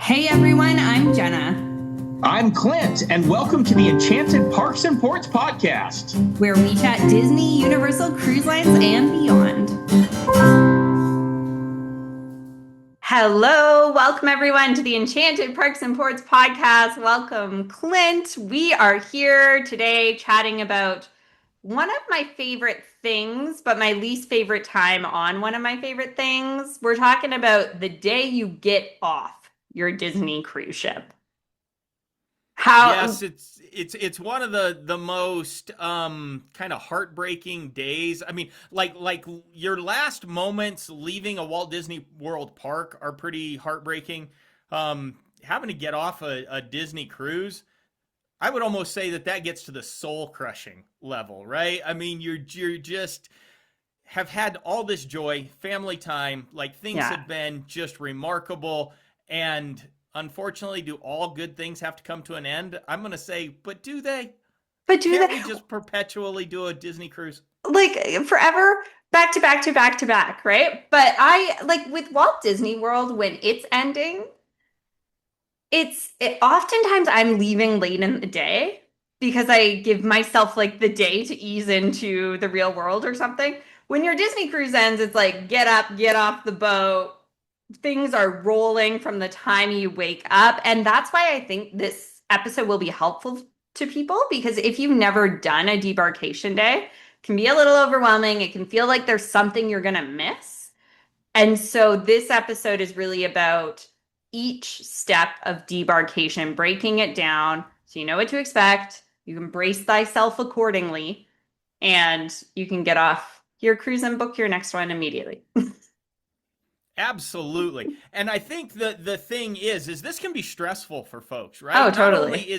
Hey everyone, I'm Jenna. I'm Clint, and welcome to the Enchanted Parks and Ports podcast, where we chat Disney, Universal Cruise Lines, and beyond. Hello, welcome everyone to the Enchanted Parks and Ports podcast. Welcome, Clint. We are here today chatting about one of my favorite things, but my least favorite time on one of my favorite things. We're talking about the day you get off your Disney cruise ship. Yes, it's one of the most kind of heartbreaking days. I mean, like your last moments leaving a Walt Disney World park are pretty heartbreaking. Having to get off a Disney cruise, I would almost say that gets to the soul crushing level, right? I mean, you're just have had all this joy, family time, like things have been just remarkable, and unfortunately, do all good things have to come to an end? I'm going to say, but do they? Can't we just perpetually do a Disney cruise? Like forever, back to back to back to back, right? But I like with Walt Disney World when it's ending, oftentimes I'm leaving late in the day because I give myself like the day to ease into the real world or something. When your Disney cruise ends, it's like get up, get off the boat. Things are rolling from the time you wake up. And that's why I think this episode will be helpful to people, because if you've never done a debarkation day, it can be a little overwhelming. It can feel like there's something you're going to miss. And so this episode is really about each step of debarkation, breaking it down so you know what to expect. You can brace thyself accordingly, and you can get off your cruise and book your next one immediately. Absolutely. And I think the thing is this can be stressful for folks, right? Oh, totally. Not only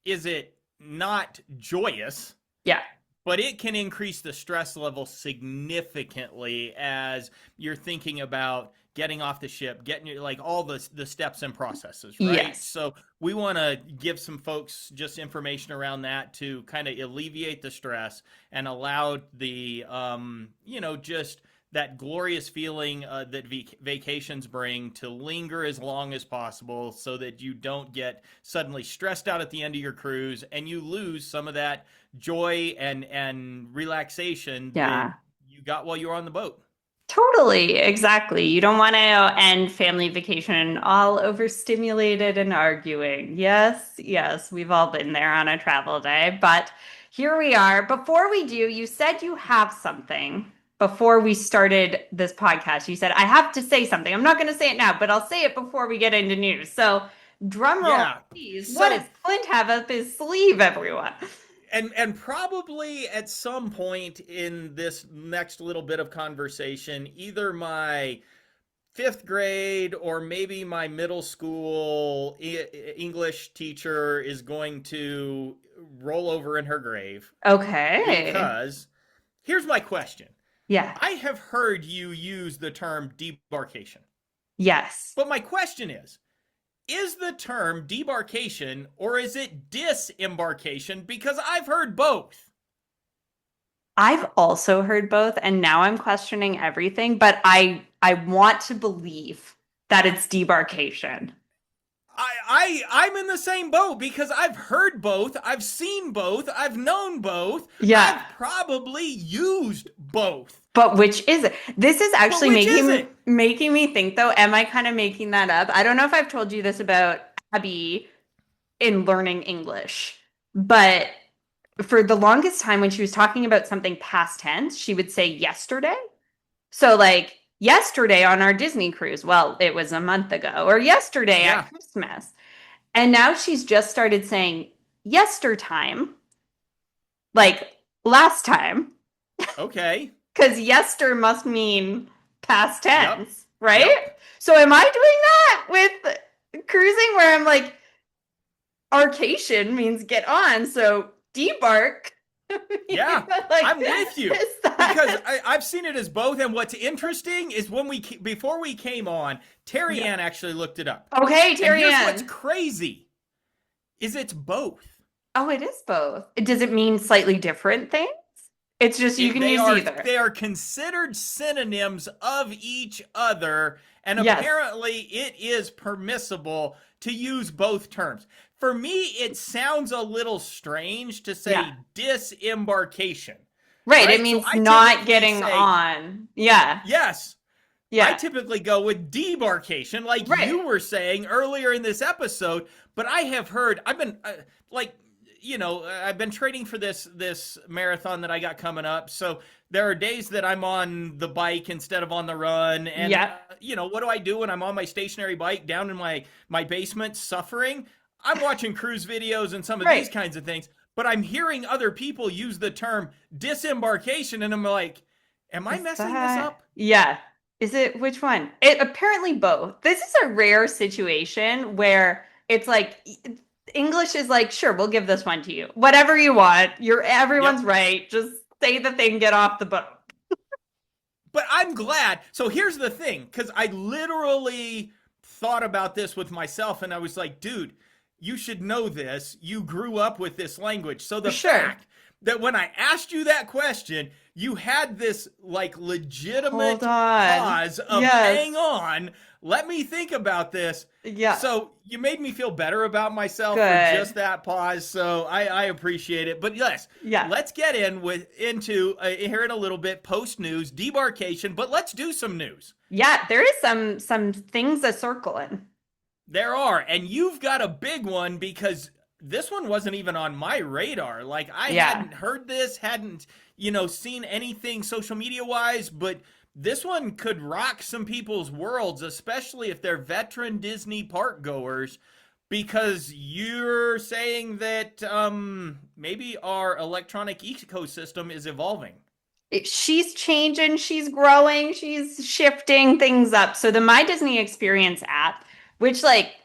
is it not joyous, yeah, but it can increase the stress level significantly as you're thinking about getting off the ship, getting like all the steps and processes, right? Yes. So we want to give some folks just information around that to kind of alleviate the stress and allow the, just that glorious feeling that vacations bring to linger as long as possible, so that you don't get suddenly stressed out at the end of your cruise and you lose some of that joy and relaxation that you got while you were on the boat. Totally, exactly. You don't want to end family vacation all overstimulated and arguing. Yes, we've all been there on a travel day, but here we are. Before we do, you said you have something. Before we started this podcast, you said, I have to say something. I'm not going to say it now, but I'll say it before we get into news. So, drum roll, please. What does Clint have up his sleeve, everyone? And probably at some point in this next little bit of conversation, either my 5th grade or maybe my middle school English teacher is going to roll over in her grave. Okay. Because here's my question. Yeah. I have heard you use the term debarkation. Yes. But my question is the term debarkation or is it disembarkation? Because I've heard both. I've also heard both, and now I'm questioning everything, but I want to believe that it's debarkation. I'm in the same boat because I've heard both, I've seen both, I've known both. Yeah. I've probably used both. But which is it? This is actually making me think, though, am I kind of making that up? I don't know if I've told you this about Abby in learning English, but for the longest time when she was talking about something past tense, she would say yesterday. So like yesterday on our Disney cruise, well, it was a month ago, or yesterday at Christmas. And now she's just started saying yestertime, like last time. Okay. Because yester must mean past tense, right? Yep. So am I doing that with cruising where I'm like, arcation means get on, so debark. Yeah, like, I'm with you. Because I've seen it as both, and what's interesting is before we came on, Terry Ann actually looked it up. Okay, Terry Ann. Here's what's crazy, is it's both. Oh, it is both. Does it mean slightly different things? It's just you can use either. They are considered synonyms of each other, And Yes. apparently it is permissible to use both terms. For me, it sounds a little strange to Yeah. say disembarkation, Right. It right? So means I not typically getting say, on. Yeah. yes, I Yeah. typically go with debarkation, like Right. you were saying earlier in this episode. But I have heard, I've been like, I've been training for this marathon that I got coming up. So there are days that I'm on the bike instead of on the run, and Yeah. what do I do when I'm on my stationary bike down in my basement suffering? I'm watching cruise videos and some of these Right. kinds of things. But I'm hearing other people use the term disembarkation, and I'm like, am I Is messing this that, up? yeah. Is it which one? It apparently both. This is a rare situation where it's like English is like, sure, we'll give this one to you. Whatever you want. Everyone's Yep. right. Just say the thing, get off the boat. But I'm glad. So here's the thing, because I literally thought about this with myself, and I was like, dude, you should know this. You grew up with this language. So For the sure. fact that when I asked you that question, you had this like Hold legitimate on. pause of Yes. hang on, let me think about this. Yeah. So you made me feel better about myself for just Good. that pause. So I appreciate it. But yes, Yeah. let's get into here in a little bit post news debarkation. But let's do some news. Yeah, there is some things a circling. There are, and you've got a big one because this one wasn't even on my radar. Like I Yeah. hadn't heard this, hadn't seen anything social media wise, but this one could rock some people's worlds, especially if they're veteran Disney park goers, because you're saying that maybe our electronic ecosystem is evolving. She's changing, she's growing, she's shifting things up. So the My Disney Experience app, which like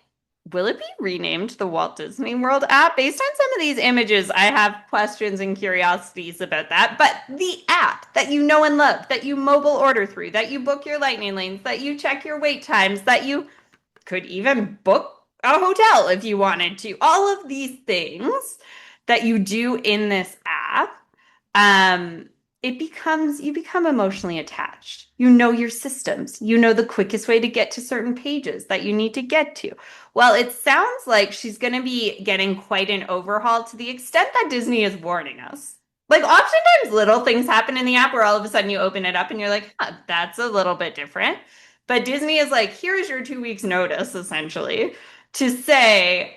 will it be renamed the Walt Disney World app? Based on some of these images, I have questions and curiosities about that. But the app that you know and love, that you mobile order through, that you book your lightning lanes, that you check your wait times, that you could even book a hotel if you wanted to. All of these things that you do in this app, um, you become emotionally attached. You know your systems. You know the quickest way to get to certain pages that you need to get to. Well, it sounds like she's going to be getting quite an overhaul to the extent that Disney is warning us. Like, oftentimes, little things happen in the app where all of a sudden you open it up and you're like, huh, that's a little bit different. But Disney is like, here's your 2 weeks notice, essentially, to say,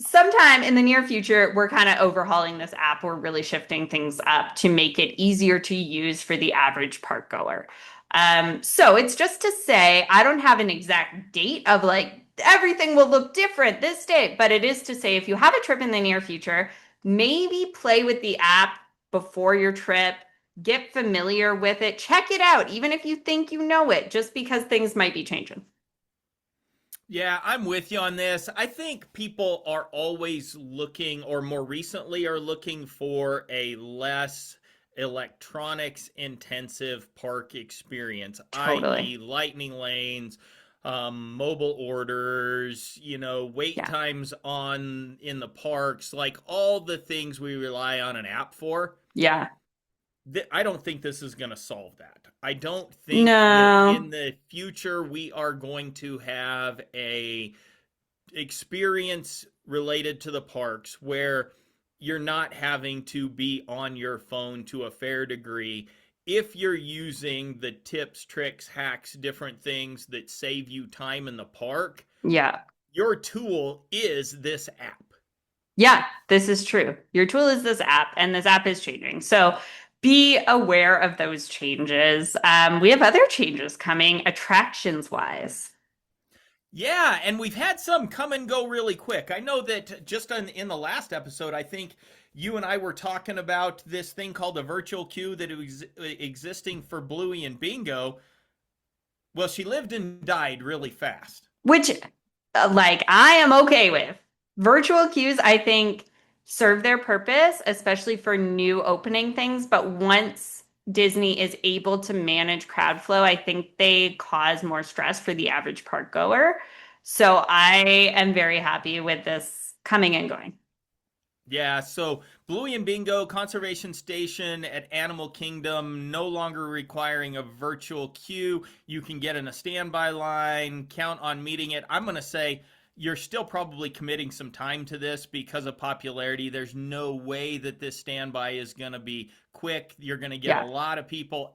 sometime in the near future, we're kind of overhauling this app. We're really shifting things up to make it easier to use for the average park goer. So it's just to say, I don't have an exact date of like everything will look different this day, but it is to say if you have a trip in the near future, maybe play with the app before your trip, get familiar with it, check it out, even if you think you know it, just because things might be changing. Yeah, I'm with you on this. I think people are always looking, or more recently, are looking for a less electronics intensive park experience, Totally. i.e., lightning lanes, mobile orders, wait Yeah. times on in the parks, like all the things we rely on an app for. Yeah. I don't think this is going to solve that. I don't think that in No. the future we are going to have a experience related to the parks where you're not having to be on your phone to a fair degree if you're using the tips, tricks, hacks, different things that save you time in the park. Yeah. Your tool is this app. Yeah, this is true. Your tool is this app, and this app is changing. So be aware of those changes. We have other changes coming attractions wise. Yeah, and we've had some come and go really quick. I know that just in the last episode, I think you and I were talking about this thing called a virtual queue that was existing for Bluey and Bingo. Well, she lived and died really fast. Which, like, I am okay with. Virtual queues, I think, serve their purpose, especially for new opening things. But once Disney is able to manage crowd flow, I think they cause more stress for the average park goer. So I am very happy with this coming and going. Yeah, so Bluey and Bingo Conservation Station at Animal Kingdom no longer requiring a virtual queue. You can get in a standby line, count on meeting it. I'm going to say you're still probably committing some time to this because of popularity. There's no way that this standby is going to be quick. You're going to get a Yeah. lot of people,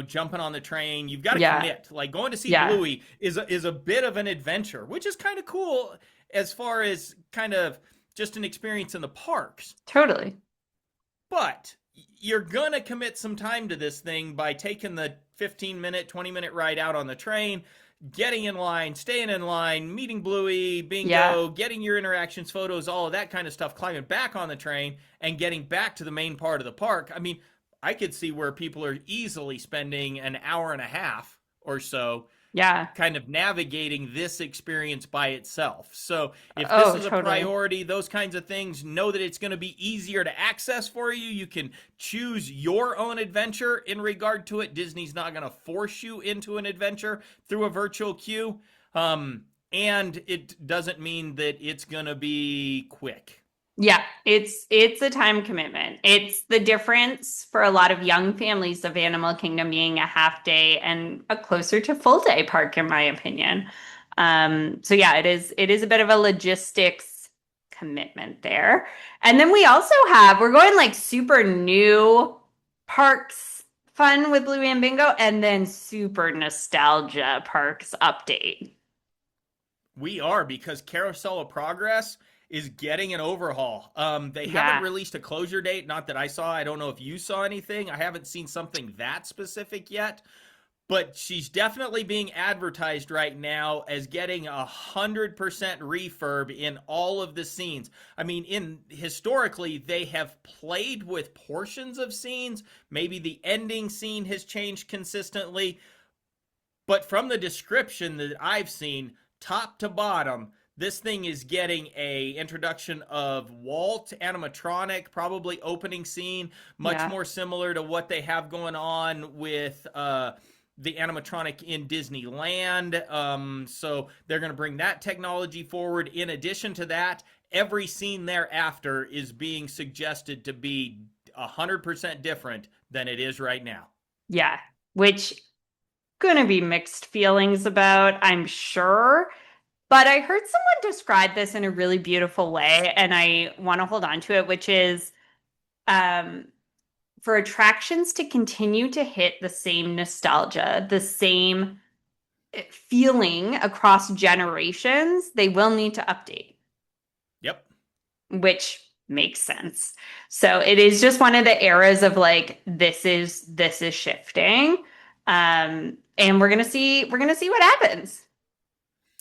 jumping on the train. You've got to Yeah. commit. Like going to see Yeah. Bluey is a bit of an adventure, which is kind of cool as far as kind of just an experience in the parks. Totally. But you're going to commit some time to this thing by taking the 15-minute, 20-minute ride out on the train, getting in line, staying in line, meeting Bluey, Yeah. Bingo, getting your interactions, photos, all of that kind of stuff, climbing back on the train, and getting back to the main part of the park. I mean, I could see where people are easily spending an hour and a half or so Yeah. kind of navigating this experience by itself. So if this Oh, is a totally. priority, those kinds of things, know that it's going to be easier to access for you. You can choose your own adventure in regard to it. Disney's not going to force you into an adventure through a virtual queue. And it doesn't mean that it's going to be quick. Yeah, it's a time commitment. It's the difference for a lot of young families of Animal Kingdom being a half day and a closer to full day park, in my opinion. So yeah, it is a bit of a logistics commitment there. And then we also have we're going like super new parks fun with Bluey and Bingo, and then super nostalgia parks update. We are because Carousel of Progress is getting an overhaul. They haven't Yeah. released a closure date, not that I saw. I don't know if you saw anything. I haven't seen something that specific yet, but she's definitely being advertised right now as getting 100% refurb in all of the scenes. I mean, in historically, they have played with portions of scenes. Maybe the ending scene has changed consistently, but from the description that I've seen, top to bottom, this thing is getting a introduction of Walt animatronic, probably opening scene, much Yeah. more similar to what they have going on with the animatronic in Disneyland. So they're going to bring that technology forward. In addition to that, every scene thereafter is being suggested to be 100% different than it is right now. Yeah. Which gonna be mixed feelings about, I'm sure. But I heard someone describe this in a really beautiful way, and I want to hold on to it, which is um, for attractions to continue to hit the same nostalgia, the same feeling across generations, they will need to update, Yep. which makes sense. So it is just one of the eras of like this is shifting. And we're gonna see what happens.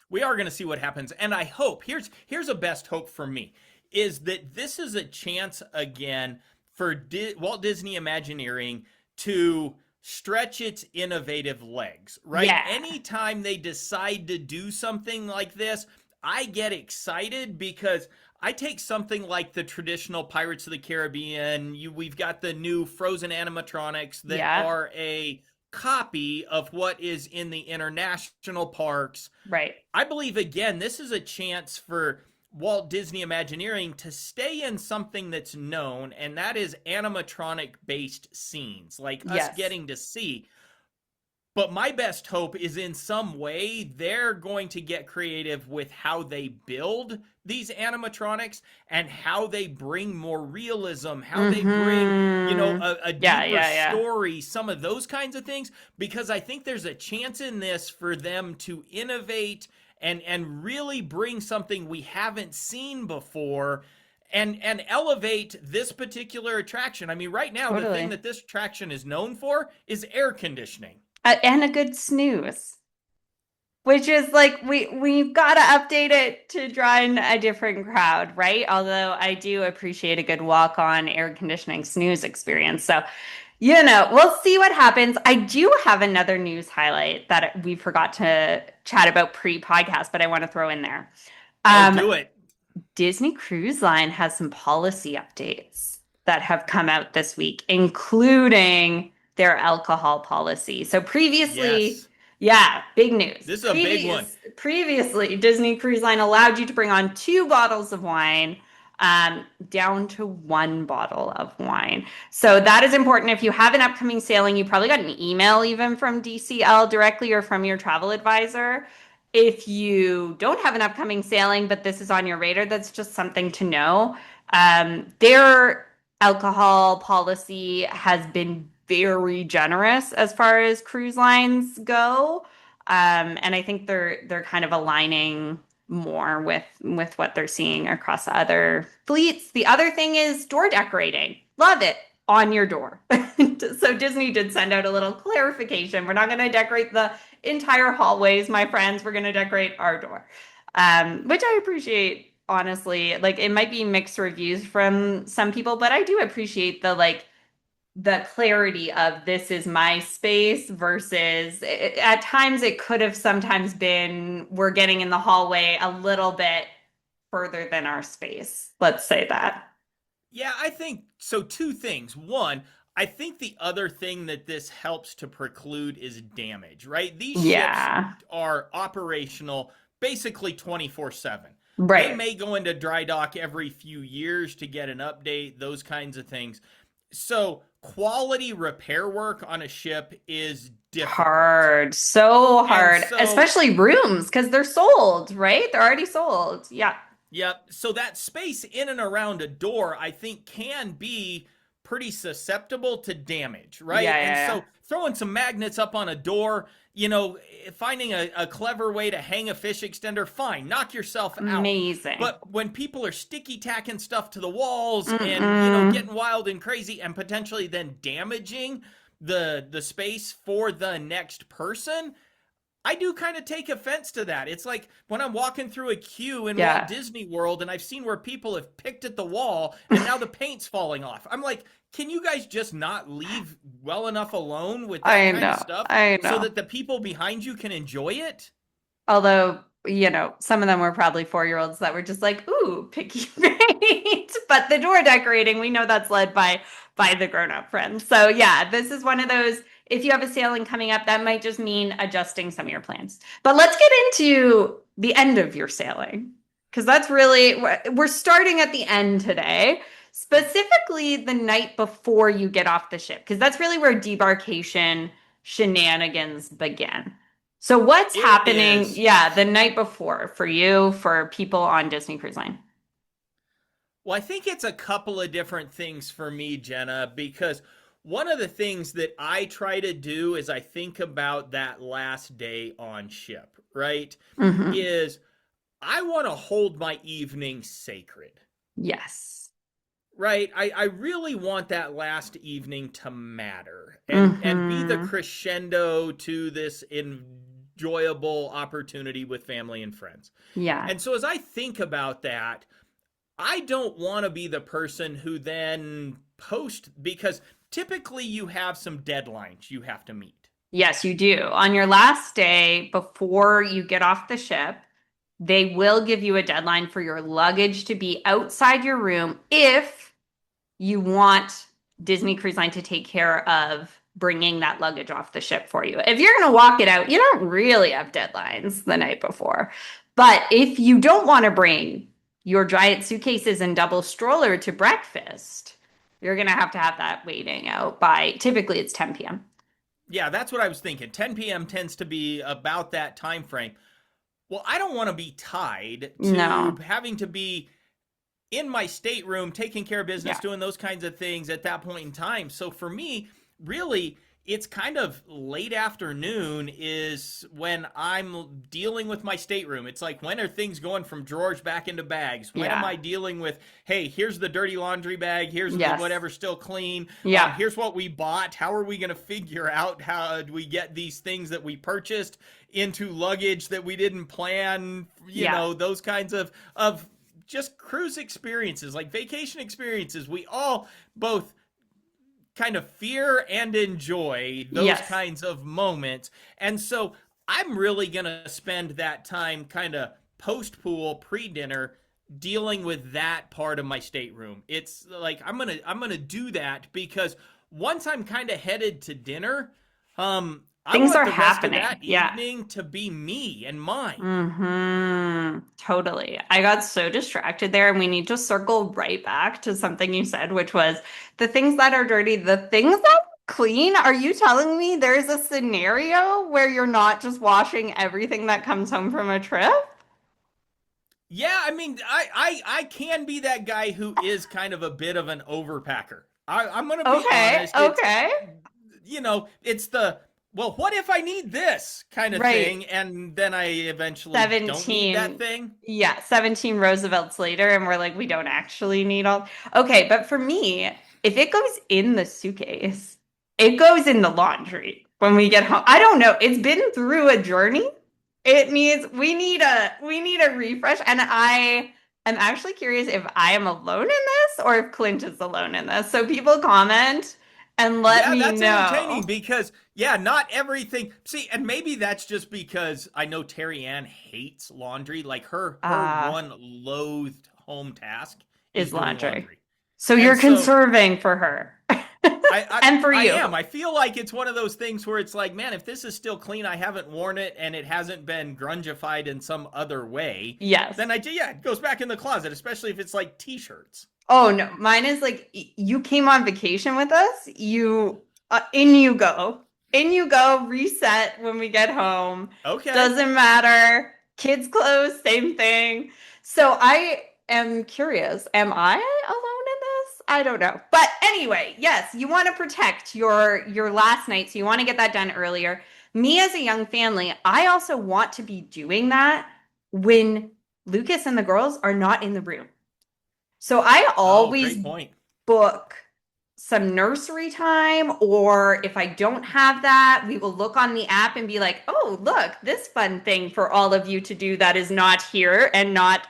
We are going to see what happens, and I hope here's a best hope for me is that this is a chance again for Walt Disney Imagineering to stretch its innovative legs, right? Yeah. Anytime they decide to do something like this, I get excited because I take something like the traditional Pirates of the Caribbean. We've got the new Frozen animatronics that Yeah. are a copy of what is in the international parks. Right. I believe, again, this is a chance for Walt Disney Imagineering to stay in something that's known, and that is animatronic based scenes, like us Yes. getting to see. But my best hope is in some way they're going to get creative with how they build these animatronics and how they bring more realism, how they bring, Mm-hmm. a Yeah, deeper yeah, yeah. story, some of those kinds of things, because I think there's a chance in this for them to innovate and really bring something we haven't seen before and elevate this particular attraction. I mean, right now the thing Totally. that this attraction is known for is air conditioning. And a good snooze, which is like we've got to update it to draw in a different crowd, right? Although I do appreciate a good walk on air conditioning snooze experience. So, we'll see what happens. I do have another news highlight that we forgot to chat about pre-podcast, but I want to throw in there. Oh, Um, do it. Disney Cruise Line has some policy updates that have come out this week, including their alcohol policy. So previously, Yes. yeah, big news. This is a big one. Previously, Disney Cruise Line allowed you to bring on 2 bottles of wine. down to one bottle of wine. So that is important. If you have an upcoming sailing, you probably got an email even from DCL directly or from your travel advisor. If you don't have an upcoming sailing, but this is on your radar, that's just something to know. Their alcohol policy has been very generous as far as cruise lines go. And I think they're kind of aligning more with what they're seeing across other fleets. The other thing is door decorating. Love it on your door. So Disney did send out a little clarification. We're not going to decorate the entire hallways, my friends. We're going to decorate our door, which I appreciate. Honestly, like it might be mixed reviews from some people, but I do appreciate the clarity of this is my space versus at times it could have sometimes been we're getting in the hallway a little bit further than our space. Let's say that. Yeah, I think so. Two things. One, I think the other thing that this helps to preclude is damage, right? These ships Yeah. are operational basically 24/7. They Right. may go into dry dock every few years to get an update, those kinds of things. So, quality repair work on a ship is difficult. Hard. So And hard, so, especially rooms because they're sold, right? They're already sold. Yeah. yep. So that space in and around a door, I think, can be pretty susceptible to damage, Yeah, right? And yeah, so throwing some magnets up on a door, finding a clever way to hang a fish extender, fine, knock yourself yeah. out. Amazing. But when people are sticky tacking stuff to the walls and, Mm-mm. getting wild and crazy and potentially then damaging the space for the next person, I do kind of take offense to that. It's like when I'm walking through a queue in Walt Yeah. Disney World and I've seen where people have picked at the wall and now the paint's falling off. I'm like, can you guys just not leave well enough alone with that I kind of know. stuff I so know. that the people behind you can enjoy it? Although, some of them were probably 4-year-olds that were just like, ooh, picky paint. But the door decorating, we know that's led by the grown-up friends. So yeah, this is one of those, if you have a sailing coming up, that might just mean adjusting some of your plans. But let's get into the end of your sailing. Because that's really, we're starting at the end today, specifically the night before you get off the ship, because that's really where debarkation shenanigans begin. So what's It happening, is. yeah, the night before for you, for people on Disney Cruise Line? Well, I think it's a couple of different things for me, Jenna, because one of the things that I try to do as I think about that last day on ship, right, Hmm. is I want to hold my evening sacred, Yes. right? I really want that last evening to matter and be the Hmm. crescendo to this enjoyable opportunity with family and friends. Yeah. And so as I think about that, I don't want to be the person who then post because typically you have some deadlines you have to meet. Yes, you do. On your last day, before you get off the ship, they will give you a deadline for your luggage to be outside your room if you want Disney Cruise Line to take care of bringing that luggage off the ship for you. If you're going to walk it out, you don't really have deadlines the night before. But if you don't want to bring your giant suitcases and double stroller to breakfast, you're going to have that waiting out by typically it's 10 p.m. Yeah, that's what I was thinking. 10 p.m. tends to be about that time frame. Well, I don't want to be tied to No. having to be in my stateroom, taking care of business, Yeah. doing those kinds of things at that point in time. So for me, really, it's kind of late afternoon is when I'm dealing with my stateroom. It's like, when are things going from drawers back into bags? When am Yeah. I dealing with, hey, here's the dirty laundry bag, here's the Yes. whatever still clean, Yeah. here's what we bought. How are we going to figure out how do we get these things that we purchased into luggage that we didn't plan? Yeah. Those kinds of just cruise experiences, like vacation experiences. We all both kind of fear and enjoy those Yes. kinds of moments. And so I'm really going to spend that time kind of post pool, pre dinner dealing with that part of my stateroom. It's like I'm going to do that because once I'm kind of headed to dinner, I Things want are the rest of happening. that Yeah. evening to be me and mine. Totally. I got so distracted there, and we need to circle right back to something you said, which was the things that are dirty, the things that are clean. Are you telling me there's a scenario where you're not just washing everything that comes home from a trip? Yeah, I mean, I can be that guy who is kind of a bit of an overpacker. I'm gonna be Okay, honest. It's okay. it's the well, what if I need this kind of Right. thing, and then I eventually don't need that 17. thing. Yeah, 17 Roosevelts later, and we're like, we don't actually need all. Okay, but for me, if it goes in the suitcase, it goes in the laundry when we get home. I don't know. It's been through a journey. It needs we need a refresh. And I am actually curious if I am alone in this or if Clint is alone in this. So people comment and let Yeah, me that's entertaining know. because yeah, not everything. See, and maybe that's just because I know Terry Ann hates laundry. Like her Uh, one loathed home task is is doing laundry. laundry. So And you're so conserving for her I, I and for I you. am. I feel like it's one of those things where it's like, man, if this is still clean, I haven't worn it, and it hasn't been grungified in some other way, Yes. then yeah, it goes back in the closet, especially if it's like t-shirts. Oh no, mine is like you came on vacation with us. You in you go. In you go, reset when we get home. Okay. Doesn't matter. Kids clothes, same thing. So I am curious, am I alone in this? I don't know. But anyway, yes, you want to protect your last night, so you want to get that done earlier. Me as a young family, I also want to be doing that when Lucas and the girls are not in the room. So I Oh, always great point. book some nursery time, or if I don't have that, we will look on the app and be like, oh, look, this fun thing for all of you to do that is not here and not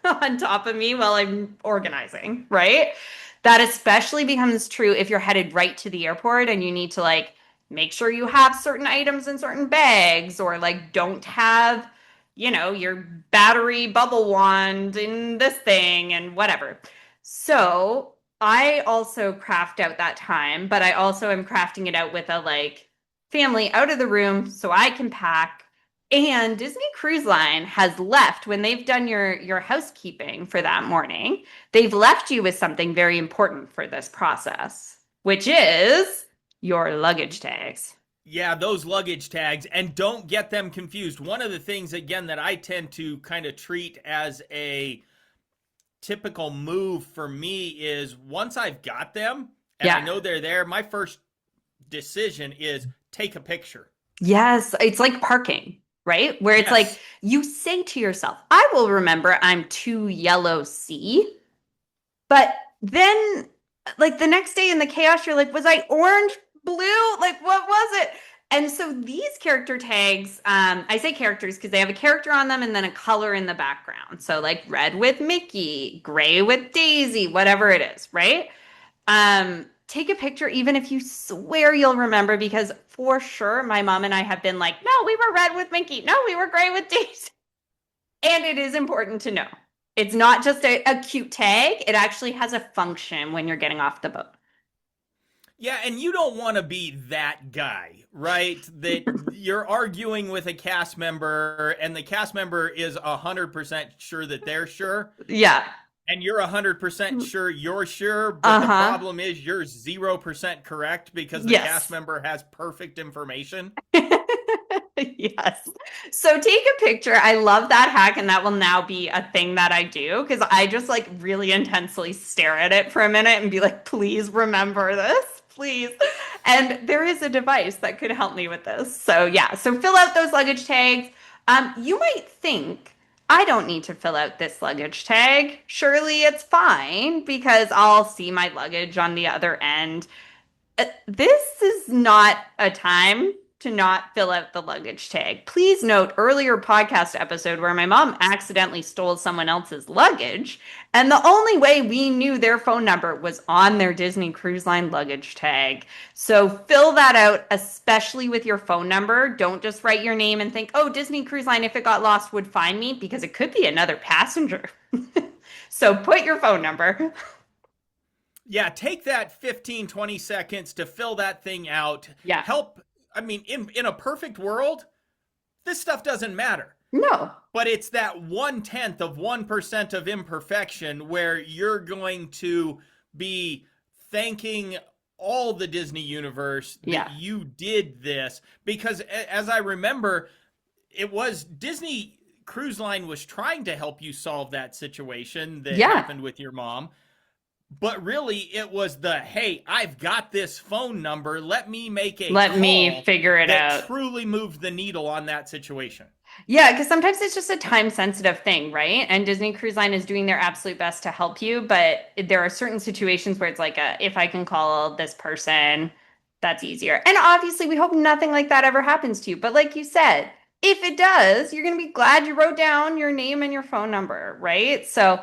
on top of me while I'm organizing, right? That especially becomes true if you're headed right to the airport and you need to like make sure you have certain items in certain bags, or like don't have, your battery bubble wand in this thing and whatever. So I also craft out that time, but I also am crafting it out with a like family out of the room so I can pack. And Disney Cruise Line has left when they've done your housekeeping for that morning. They've left you with something very important for this process, which is your luggage tags. Yeah, those luggage tags, and don't get them confused. One of the things, again, that I tend to kind of treat as a typical move for me is once I've got them and I Yeah. know they're there, my first decision is take a picture. Yes, it's like parking, right? Where it's like Yes. you say to yourself, I will remember I'm 2 yellow C. But then, like the next day in the chaos, you're like, was I orange, blue? Like, what was it? And so these character tags, I say characters because they have a character on them and then a color in the background. So, like red with Mickey, gray with Daisy, whatever it is, right? Take a picture, even if you swear you'll remember, because for sure my mom and I have been like, no, we were red with Mickey. No, we were gray with Daisy. And it is important to know. It's not just a cute tag. It actually has a function when you're getting off the boat. Yeah, and you don't want to be that guy, right? That you're arguing with a cast member and the cast member is 100% sure that they're sure, Yeah. and you're 100% sure you're sure, but the Uh-huh. problem is you're 0% correct because the cast Yes. member has perfect information. Yes. So take a picture. I love that hack, and that will now be a thing that I do because I just like really intensely stare at it for a minute and be like, please remember this, please. And there is a device that could help me with this. So yeah, so fill out those luggage tags. You might think I don't need to fill out this luggage tag. Surely it's fine because I'll see my luggage on the other end. This is not a time to not fill out the luggage tag. Please note earlier podcast episode where my mom accidentally stole someone else's luggage, and the only way we knew their phone number was on their Disney Cruise Line luggage tag. So fill that out, especially with your phone number. Don't just write your name and think, oh, Disney Cruise Line, if it got lost, would find me, because it could be another passenger. So put your phone number. Yeah, take that 15, 20 seconds to fill that thing out. Yeah. Help. I mean, in a perfect world, this stuff doesn't matter. No. But it's that 1/10 of 1% of imperfection where you're going to be thanking all the Disney universe that Yeah. you did this. Because as I remember, it was Disney Cruise Line was trying to help you solve that situation that Yeah. happened with your mom. But really, it was the hey, I've got this phone number. Let me make a Let me call figure it that out. truly moved the needle on that situation. Yeah, because sometimes it's just a time sensitive thing, right? And Disney Cruise Line is doing their absolute best to help you, but there are certain situations where it's like if I can call this person, that's easier. And obviously, we hope nothing like that ever happens to you. But like you said, if it does, you're going to be glad you wrote down your name and your phone number, right? So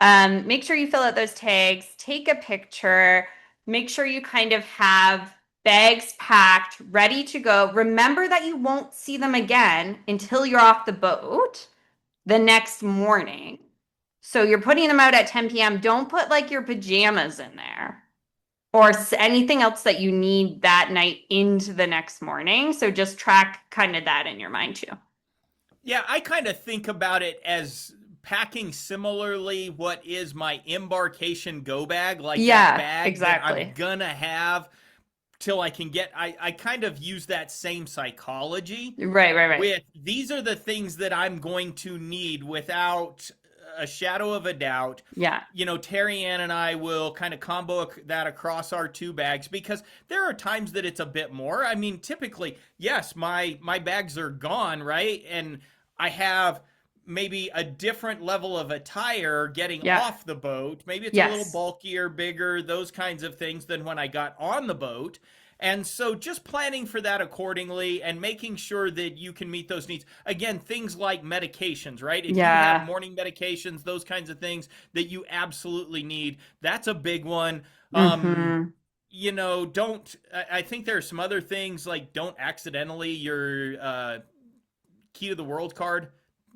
make sure you fill out those tags, take a picture, make sure you kind of have bags packed, ready to go. Remember that you won't see them again until you're off the boat the next morning. So you're putting them out at 10 p.m. Don't put like your pajamas in there or anything else that you need that night into the next morning. So just track kind of that in your mind too. Yeah, I kind of think about it as packing similarly what is my embarkation go bag, like that Yeah, bag that I'm exactly. gonna have till I can get. I kind of use that same psychology Right, right, right. with these are the things that I'm going to need without a shadow of a doubt. Yeah. You know, Terry Ann and I will kind of combo that across our two bags because there are times that it's a bit more. I mean, typically, yes, my bags are gone, right? And I have maybe a different level of attire getting Yeah. off the boat. Maybe it's a little Yes. bulkier, bigger, those kinds of things than when I got on the boat. And so just planning for that accordingly and making sure that you can meet those needs. Again, things like medications, right? If you have Yeah. morning medications, those kinds of things that you absolutely need, that's a big one. Mm-hmm. You know, don't, I think there are some other things like don't accidentally your key to the world card.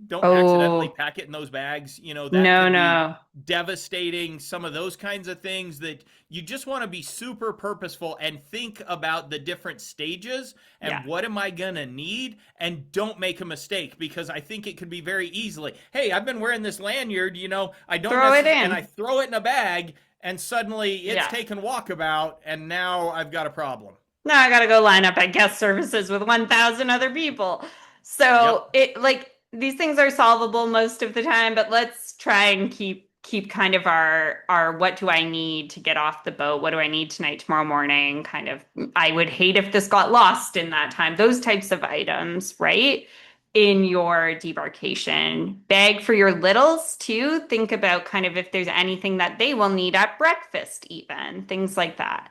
Don't accidentally Oh, pack it in those bags. You know, that no, could be no. devastating. Some of those kinds of things that you just want to be super purposeful and think about the different stages Yeah. and what am I going to need and don't make a mistake because I think it could be very easily, hey, I've been wearing this lanyard, you know, I don't Throw it necessarily, and I in. throw it in a bag and suddenly it's Yeah. taken walkabout and now I've got a problem. Now I gotta go line up at guest services with 1,000 other people. Yep. So it like these things are solvable most of the time, but let's try and keep kind of our what do I need to get off the boat? What do I need tonight, tomorrow morning? Kind of I would hate if this got lost in that time. Those types of items, right? In your debarkation bag for your littles too. Think about kind of if there's anything that they will need at breakfast, even things like that.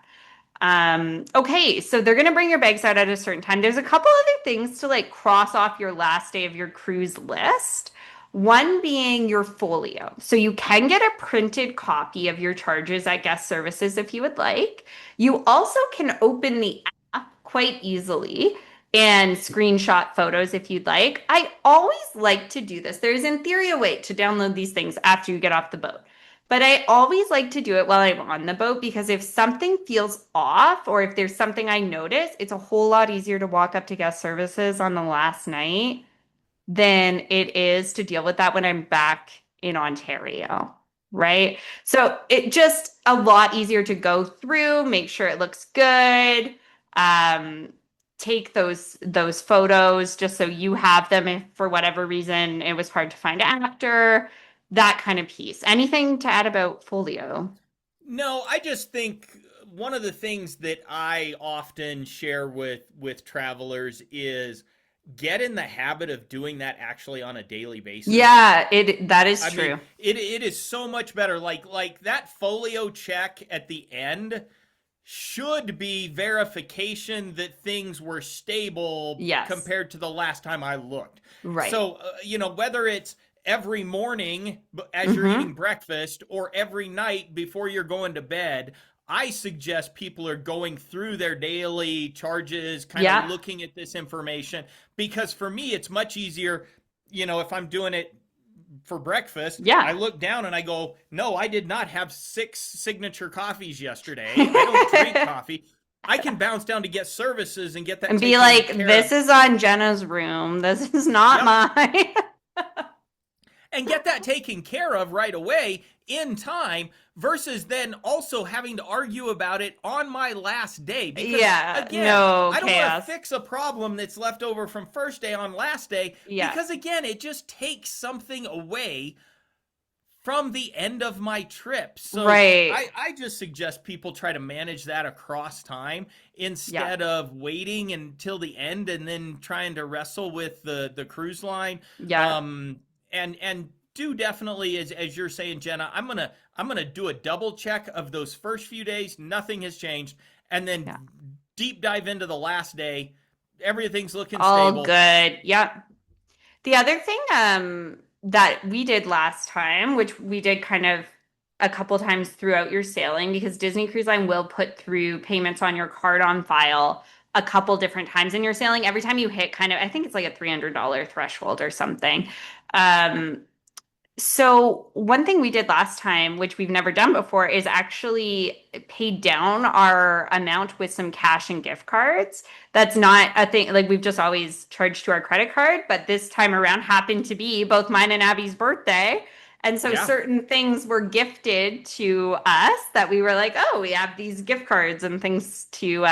Okay, so they're gonna bring your bags out at a certain time. There's a couple other things to like cross off your last day of your cruise list. One being your folio. So you can get a printed copy of your charges at guest services if you would like. You also can open the app quite easily and screenshot photos if you'd like. I always like to do this. There's in theory a way to download these things after you get off the boat. But I always like to do it while I'm on the boat because if something feels off or if there's something I notice, it's a whole lot easier to walk up to guest services on the last night than it is to deal with that when I'm back in Ontario, right? So it just a lot easier to go through, make sure it looks good, um, take those photos just so you have them if for whatever reason it was hard to find after, that kind of piece. Anything to add about Folio? No, I just think one of the things that I often share with travelers is get in the habit of doing that actually on a daily basis. Yeah, it that is I mean, true. it is so much better. Like that folio check at the end should be verification that things were stable Yes, compared to the last time I looked. right. So, you know, whether it's every morning as you're Mm-hmm. eating breakfast or every night before you're going to bed, I suggest people are going through their daily charges, kind of Yeah, looking at this information because for me, it's much easier, you know, if I'm doing it for breakfast, I yeah. look down and I go, no, I did not have 6 signature coffees yesterday. I don't drink coffee. I can bounce down to get services and get that And be taken like, care of. this is on Jenna's room. This is not Yep. mine. And get that taken care of right away in time versus then also having to argue about it on my last day. Because Yeah, again, no I don't want to chaos. fix a problem that's left over from first day on last day Yeah, because again, it just takes something away from the end of my trip. So right. I just suggest people try to manage that across time Yeah, instead of waiting until the end and then trying to wrestle with the cruise line. yeah, Um, and do definitely as you're saying, Jenna, I'm gonna do a double check of those first few days. Nothing has changed, and then yeah. deep dive into the last day. Everything's looking All stable. good. Yep. The other thing that we did last time, which we did kind of a couple times throughout your sailing, because Disney Cruise Line will put through payments on your card on file a couple different times in your sailing. Every time you hit kind of, I think it's like a $300 threshold or something. Um, So one thing we did last time, which we've never done before, is actually pay down our amount with some cash and gift cards. That's not a thing, like we've just always charged to our credit card, but this time around happened to be both mine and Abby's birthday. And so Yeah. certain things were gifted to us that we were like, oh, we have these gift cards and things to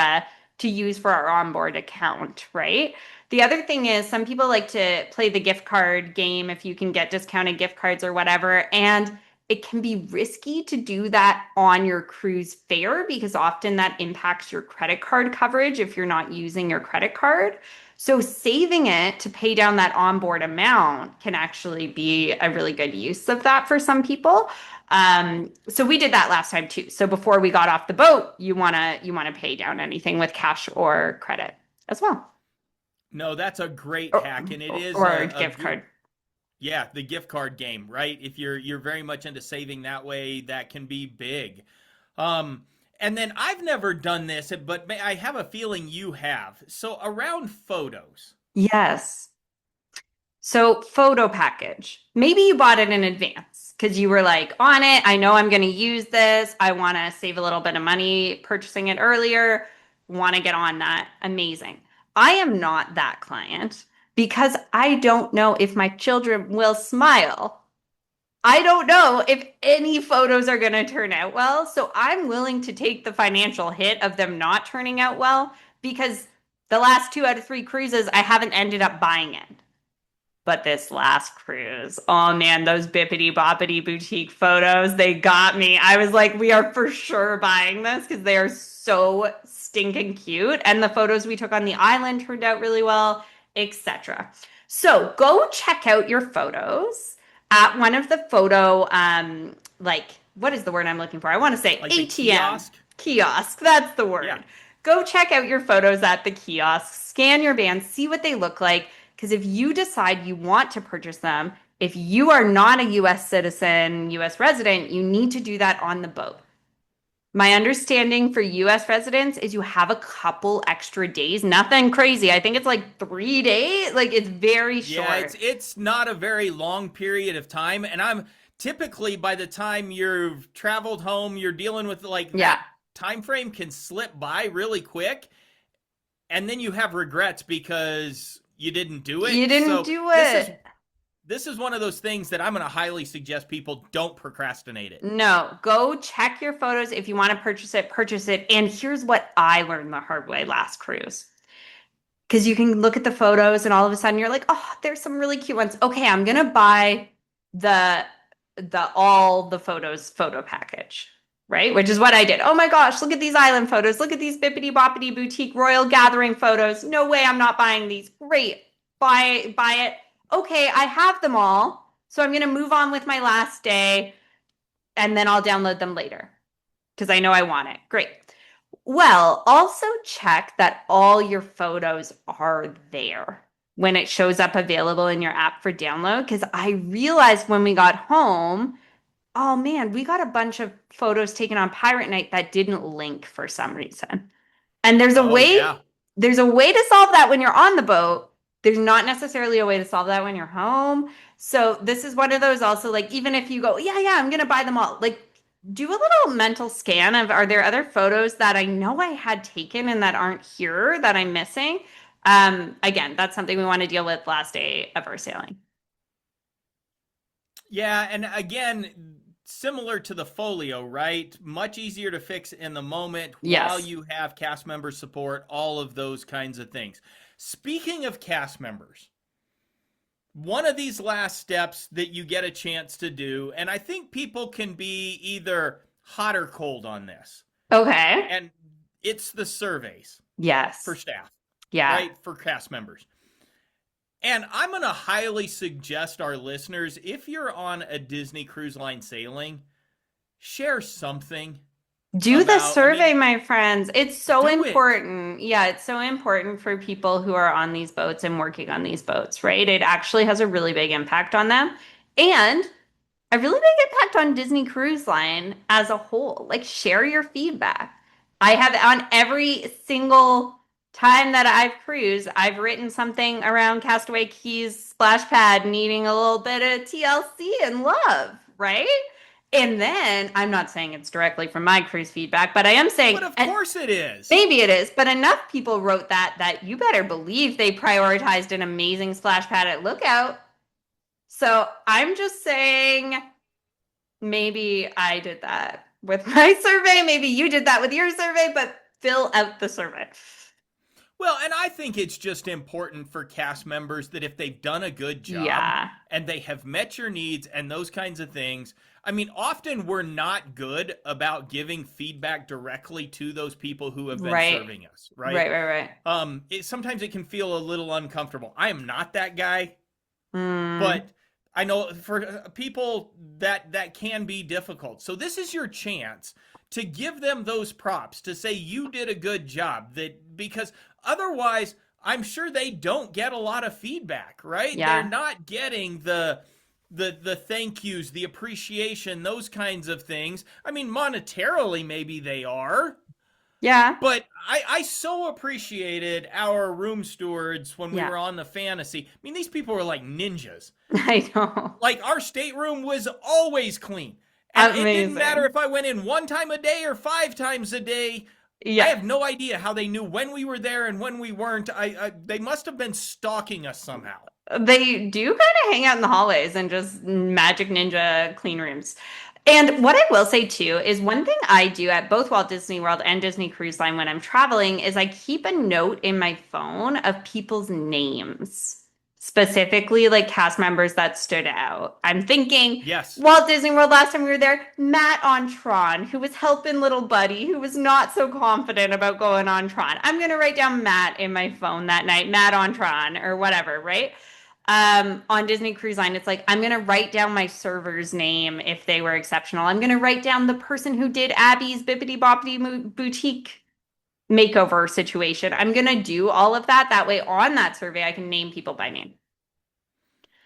use for our onboard account, right? The other thing is some people like to play the gift card game if you can get discounted gift cards or whatever. And it can be risky to do that on your cruise fare because often that impacts your credit card coverage if you're not using your credit card. So saving it to pay down that onboard amount can actually be a really good use of that for some people. So we did that last time too. So before we got off the boat, you wanna pay down anything with cash or credit as well. No, that's a great Or, hack, and it is or a gift good. card. Yeah, the gift card game, right? If you're very much into saving that way, that can be big. Um, and then I've never done this, but I have a feeling you have. So around photos. Yes. So photo package. Maybe you bought it in advance because you were like on it. I know I'm going to use this. I want to save a little bit of money purchasing it earlier. Want to get on that. Amazing. I am not that client because I don't know if my children will smile. I don't know if any photos are going to turn out well. So I'm willing to take the financial hit of them not turning out well because the last 2 out of 3 cruises, I haven't ended up buying it. But this last cruise, oh man, those bippity boppity boutique photos, they got me. I was like, we are for sure buying this because they are so stinking cute. And the photos we took on the island turned out really well, etc. So go check out your photos at one of the photo, like, what is the word I'm looking for? I want to say Like the ATM kiosk. kiosk. That's the Yeah. word. Go check out your photos at the kiosk, scan your bands, see what they look like because if you decide you want to purchase them, if you are not a US citizen, US resident, you need to do that on the boat. My understanding for US residents is you have a couple extra days, nothing crazy. I think it's like 3 days, like it's very Yeah, short. it's not a very long period of time, and I'm typically by the time you've traveled home, you're dealing with like Yeah. that time frame can slip by really quick, and then you have regrets because you didn't do You it. didn't So do this is it. this is one of those things that I'm going to highly suggest people don't procrastinate it. No, go check your photos. If you want to purchase it, purchase it. And here's what I learned the hard way last cruise. Because you can look at the photos and all of a sudden you're like, oh, there's some really cute ones. Okay, I'm gonna buy the all the photos photo package, right? Which is what I did. Oh my gosh, look at these island photos. Look at these bippity boppity boutique royal gathering photos. No way I'm not buying these. Great. Buy it. Okay, I have them all. So I'm gonna move on with my last day and then I'll download them later because I know I want it. Great. Well, also check that all your photos are there when it shows up available in your app for download. Because I realized when we got home, oh man, we got a bunch of photos taken on Pirate Night that didn't link for some reason. And Oh yeah. there's a way to solve that when you're on the boat. There's not necessarily a way to solve that when you're home. So this is one of those also like even if you go, yeah, I'm gonna buy them all, like do a little mental scan of, are there other photos that I know I had taken and that aren't here that I'm missing? Again, that's something we want to deal with last day of our sailing. Yeah, and again, similar to the folio, right? Much easier to fix in the moment while Yes. you have cast member support, all of those kinds of things. Speaking of cast members, one of these last steps that you get a chance to do, and I think people can be either hot or cold on this, Okay. and it's the surveys for Yes. staff, Yeah. right? For cast members. And I'm going to highly suggest our listeners, if you're on a Disney Cruise Line sailing, share something Do the about, I survey, mean, my friends. It's so do it. important. Yeah, it's so important for people who are on these boats and working on these boats, right? It actually has a really big impact on them and a really big impact on Disney Cruise Line as a whole. Like, share your feedback. I have on every single time that I've cruised, I've written something around Castaway Keys splash pad needing a little bit of TLC and love, right? And then I'm not saying it's directly from my cruise feedback, but I am But saying, of and course it is. maybe it is, but enough people wrote that you better believe they prioritized an amazing splash pad at Lookout. So I'm just saying maybe I did that with my survey. Maybe you did that with your survey, but fill out the survey. Well, and I think it's just important for cast members that if they've done a good job Yeah. and they have met your needs and those kinds of things, I mean, often we're not good about giving feedback directly to those people who have been Right. serving us, right? Right, right, right. Sometimes it can feel a little uncomfortable. I am not that guy, Mm, but I know for people that can be difficult. So this is your chance to give them those props to say you did a good job, that because otherwise I'm sure they don't get a lot of feedback, right? They're yeah. not getting the thank yous, the appreciation, those kinds of things. I mean, monetarily maybe they are, Yeah. but I so appreciated our room stewards when we Yeah. were on the Fantasy. I mean, these people were like ninjas. I know. Like, our stateroom was always clean. And it didn't matter Amazing. if I went in one time a day or 5 times a day. I Yeah. have no idea how they knew when we were there and when we weren't. They must have been stalking us somehow. They do kind of hang out in the hallways and just magic ninja clean rooms. And what I will say too is one thing I do at both Walt Disney World and Disney Cruise Line when I'm traveling is I keep a note in my phone of people's names, specifically like cast members that stood out. I'm thinking Yes. Walt Disney World last time we were there, Matt on Tron, who was helping little buddy, who was not so confident about going on Tron. I'm going to write down Matt in my phone that night, Matt on Tron or whatever, right? On Disney Cruise Line, it's like I'm gonna write down my server's name if they were exceptional. I'm gonna write down the person who did Abby's Bippity Boppity Boutique makeover situation. I'm gonna do all of that. That way, on that survey, I can name people by name.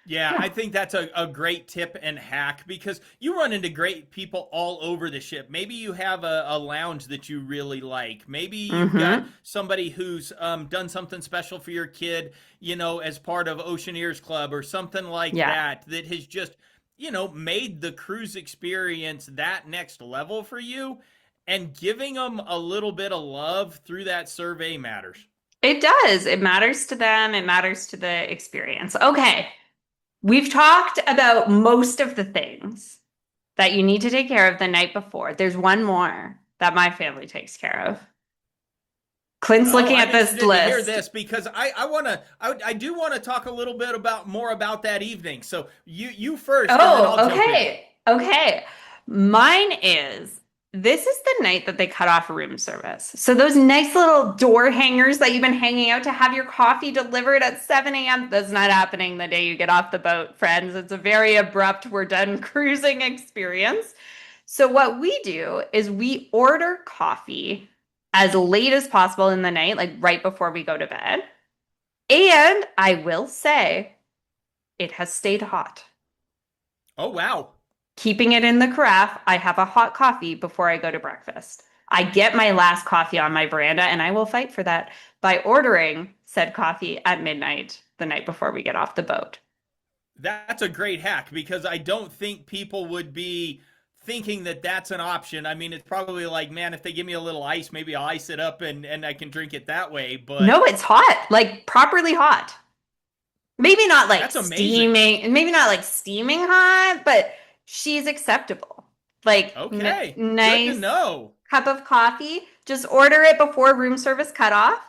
Yeah, Yeah. I think that's a great tip and hack because you run into great people all over the ship. Maybe you have a lounge that you really like. Maybe you've got Mm-hmm. somebody who's done something special for your kid, as part of Oceaneers Club or something like Yeah. that has just, made the cruise experience that next level for you. And giving them a little bit of love through that survey matters. It does. It matters to them. It matters to the experience. Okay. We've talked about most of the things that you need to take care of the night before. There's one more that my family takes care of. Clint's Oh, looking I'm at this interested to hear list. this because I do want to talk a little bit about that evening. So you first, and then Oh, I'll jump in. okay. Okay. Mine is this is the night that they cut off room service. So those nice little door hangers that you've been hanging out to have your coffee delivered at 7 a.m. That's not happening the day you get off the boat, friends. It's a very abrupt, we're done cruising experience. So what we do is we order coffee as late as possible in the night, like right before we go to bed. And I will say it has stayed hot. Oh wow. Keeping it in the carafe, I have a hot coffee before I go to breakfast. I get my last coffee on my veranda, and I will fight for that by ordering said coffee at midnight the night before we get off the boat. That's a great hack because I don't think people would be thinking that that's an option. I mean, it's probably like, man, if they give me a little ice, maybe I'll ice it up and I can drink it that way. But No, it's hot, like properly hot. that's amazing. Maybe not like steaming hot, but she's acceptable. Like n Okay, good to nice know. cup of coffee. Just order it before room service cutoff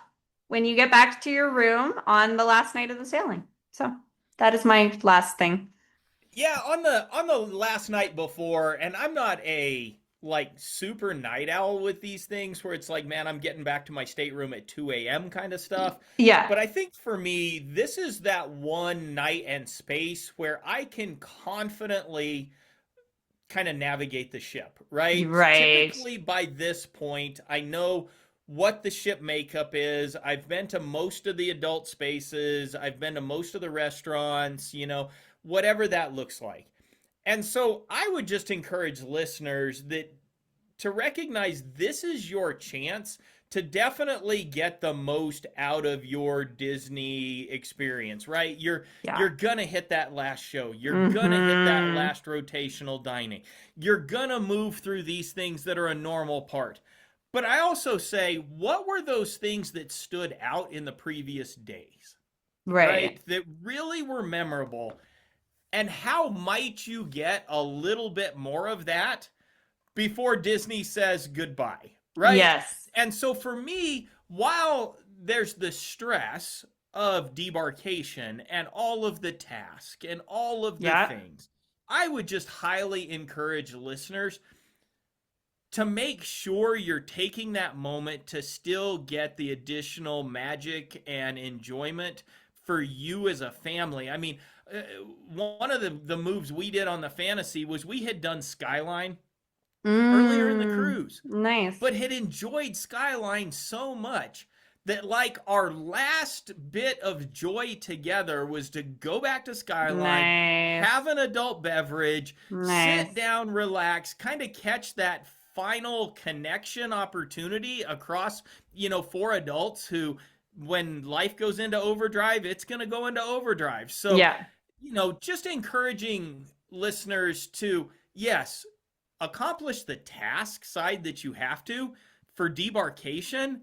when you get back to your room on the last night of the sailing. So that is my last thing. Yeah, on the last night before, and I'm not a like super night owl with these things where it's like, man, I'm getting back to my stateroom at 2 a.m. kind of stuff. Yeah, But I think for me, this is that one night and space where I can confidently kind of navigate the ship, you're right? right. Typically by this point, I know what the ship makeup is. I've been to most of the adult spaces, I've been to most of the restaurants, whatever that looks like. And so I would just encourage listeners that to recognize this is your chance to definitely get the most out of your Disney experience, right? Yeah. You're going to hit that last show. You're going to hit that Mm-hmm. last rotational dining. You're going to move through these things that are a normal part. But I also say, what were those things that stood out in the previous days, Right. right? That really were memorable? And how might you get a little bit more of that before Disney says goodbye, right? Yes. And so for me, while there's the stress of debarkation and all of the task and all of the Yeah. things, I would just highly encourage listeners to make sure you're taking that moment to still get the additional magic and enjoyment for you as a family. I mean, uh, one of the moves we did on the fantasy was we had done Skyline earlier in the Mm, cruise, nice. but had enjoyed Skyline so much that like our last bit of joy together was to go back to Skyline, have Nice. an adult beverage, sit Nice. down, relax, kind of catch that final connection opportunity across, for adults who when life goes into overdrive, it's going to go into overdrive. So, Yeah. just encouraging listeners to, yes, accomplish the task side that you have to for debarkation,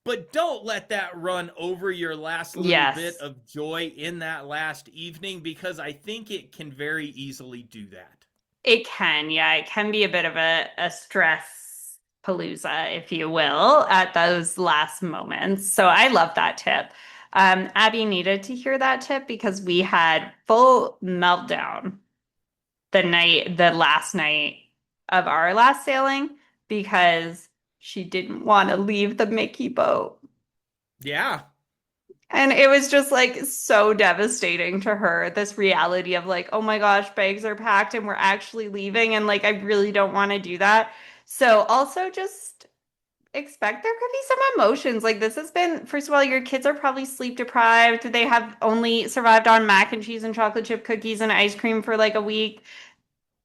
but don't let that run over your last little bit Yes. of joy in that last evening because I think it can very easily do that. It can, yeah, it can be a bit of a stress palooza, if you will, at those last moments. So I love that tip. Abby needed to hear that tip because we had full meltdown the last night of our last sailing because she didn't want to leave the Mickey boat. Yeah. And it was just like so devastating to her, this reality of like, oh my gosh, bags are packed and we're actually leaving. And like, I really don't want to do that. So also just expect there could be some emotions. Like, this has been, first of all, your kids are probably sleep deprived. They have only survived on mac and cheese and chocolate chip cookies and ice cream for like a week.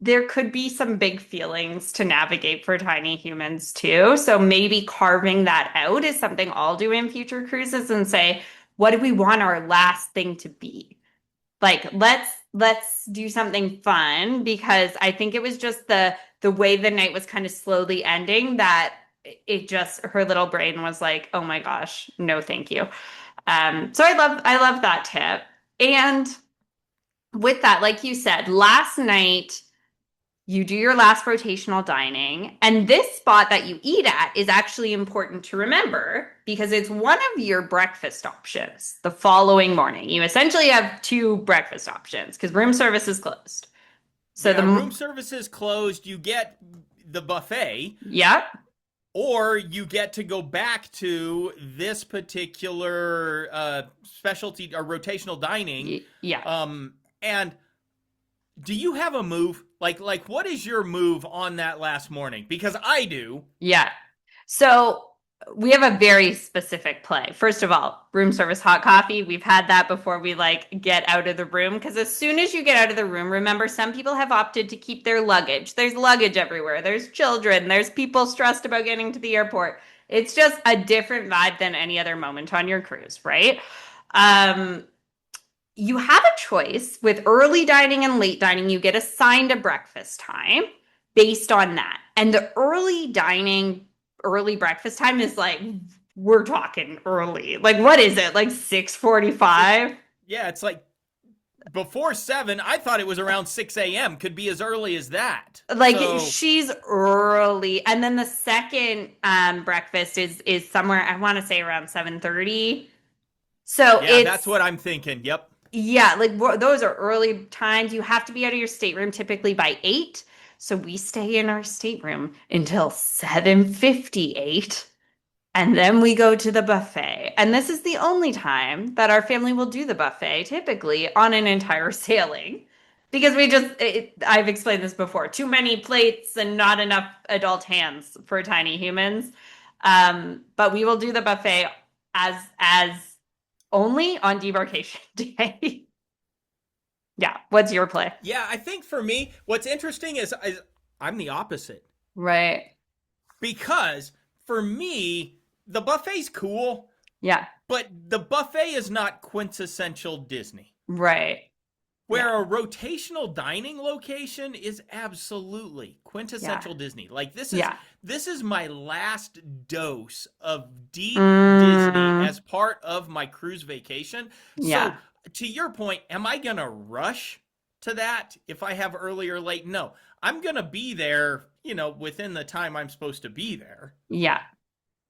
There could be some big feelings to navigate for tiny humans too. So maybe carving that out is something I'll do in future cruises and say, what do we want our last thing to be? Like, let's do something fun because I think it was just the way the night was kind of slowly ending that it just her little brain was like, oh my gosh, no, thank you. So I love that tip. And with that, like you said, last night you do your last rotational dining, and this spot that you eat at is actually important to remember because it's one of your breakfast options the following morning. You essentially have two breakfast options because room service is closed. So Yeah, room the service is closed. You get the buffet, yeah, or you get to go back to this particular specialty or rotational dining. yeah. And do you have a move? Like what is your move on that last morning? Because I do. Yeah. So we have a very specific play. First of all, room service hot coffee. We've had that before we like get out of the room because as soon as you get out of the room, remember some people have opted to keep their luggage. There's luggage everywhere. There's children. There's people stressed about getting to the airport. It's just a different vibe than any other moment on your cruise, right? Um, you have a choice with early dining and late dining. You get assigned a breakfast time. based on that. And the early dining, early breakfast time is like we're talking early. Like what is it? Like Six. 6:45? Yeah, it's like before 7. I thought it was around 6 a.m. Could be as early as that. Like So she's early. And then the second breakfast is somewhere I want to say around 7:30. So yeah, that's it's what I'm thinking. Yep. yeah, like those are early times. You have to be out of your stateroom typically by 8. So we stay in our stateroom until 7:58. And then we go to the buffet. And this is the only time that our family will do the buffet, typically on an entire sailing. Because I've explained this before, too many plates and not enough adult hands for tiny humans. But we will do the buffet as only on debarkation day. Yeah. What's your play? Yeah, I think for me, what's interesting is I'm the opposite Right. because for me, the buffet's cool, Yeah. but the buffet is not quintessential Disney. Right. Yeah. Where a rotational dining location is absolutely Yeah. quintessential Disney. Like Yeah. this is my last dose of deep Disney Mm, as part of my cruise vacation. So yeah. to your point, am I going to rush to that if I have early or late? No. I'm going to be there, within the time I'm supposed to be there. Yeah.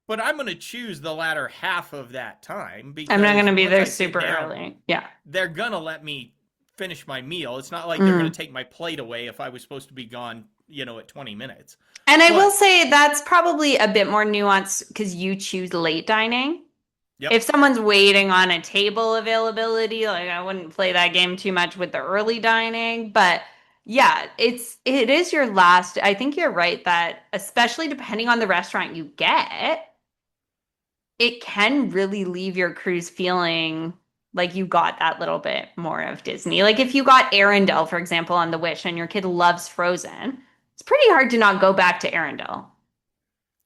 But I'm going to choose the latter half of that time I'm not going because to be once there I sit super down, early. Yeah. they're gonna let me finish my meal. It's not like they're gonna Mm. take my plate away if I was supposed to be gone, at 20 minutes. And I will But say that's probably a bit more nuanced because you choose late dining. If yep, someone's waiting on a table availability, like I wouldn't play that game too much with the early dining, but yeah, it is your last. I think you're right that especially depending on the restaurant you get, it can really leave your cruise feeling like you got that little bit more of Disney. Like if you got Arendelle, for example, on the Wish and your kid loves Frozen, it's pretty hard to not go back to Arendelle.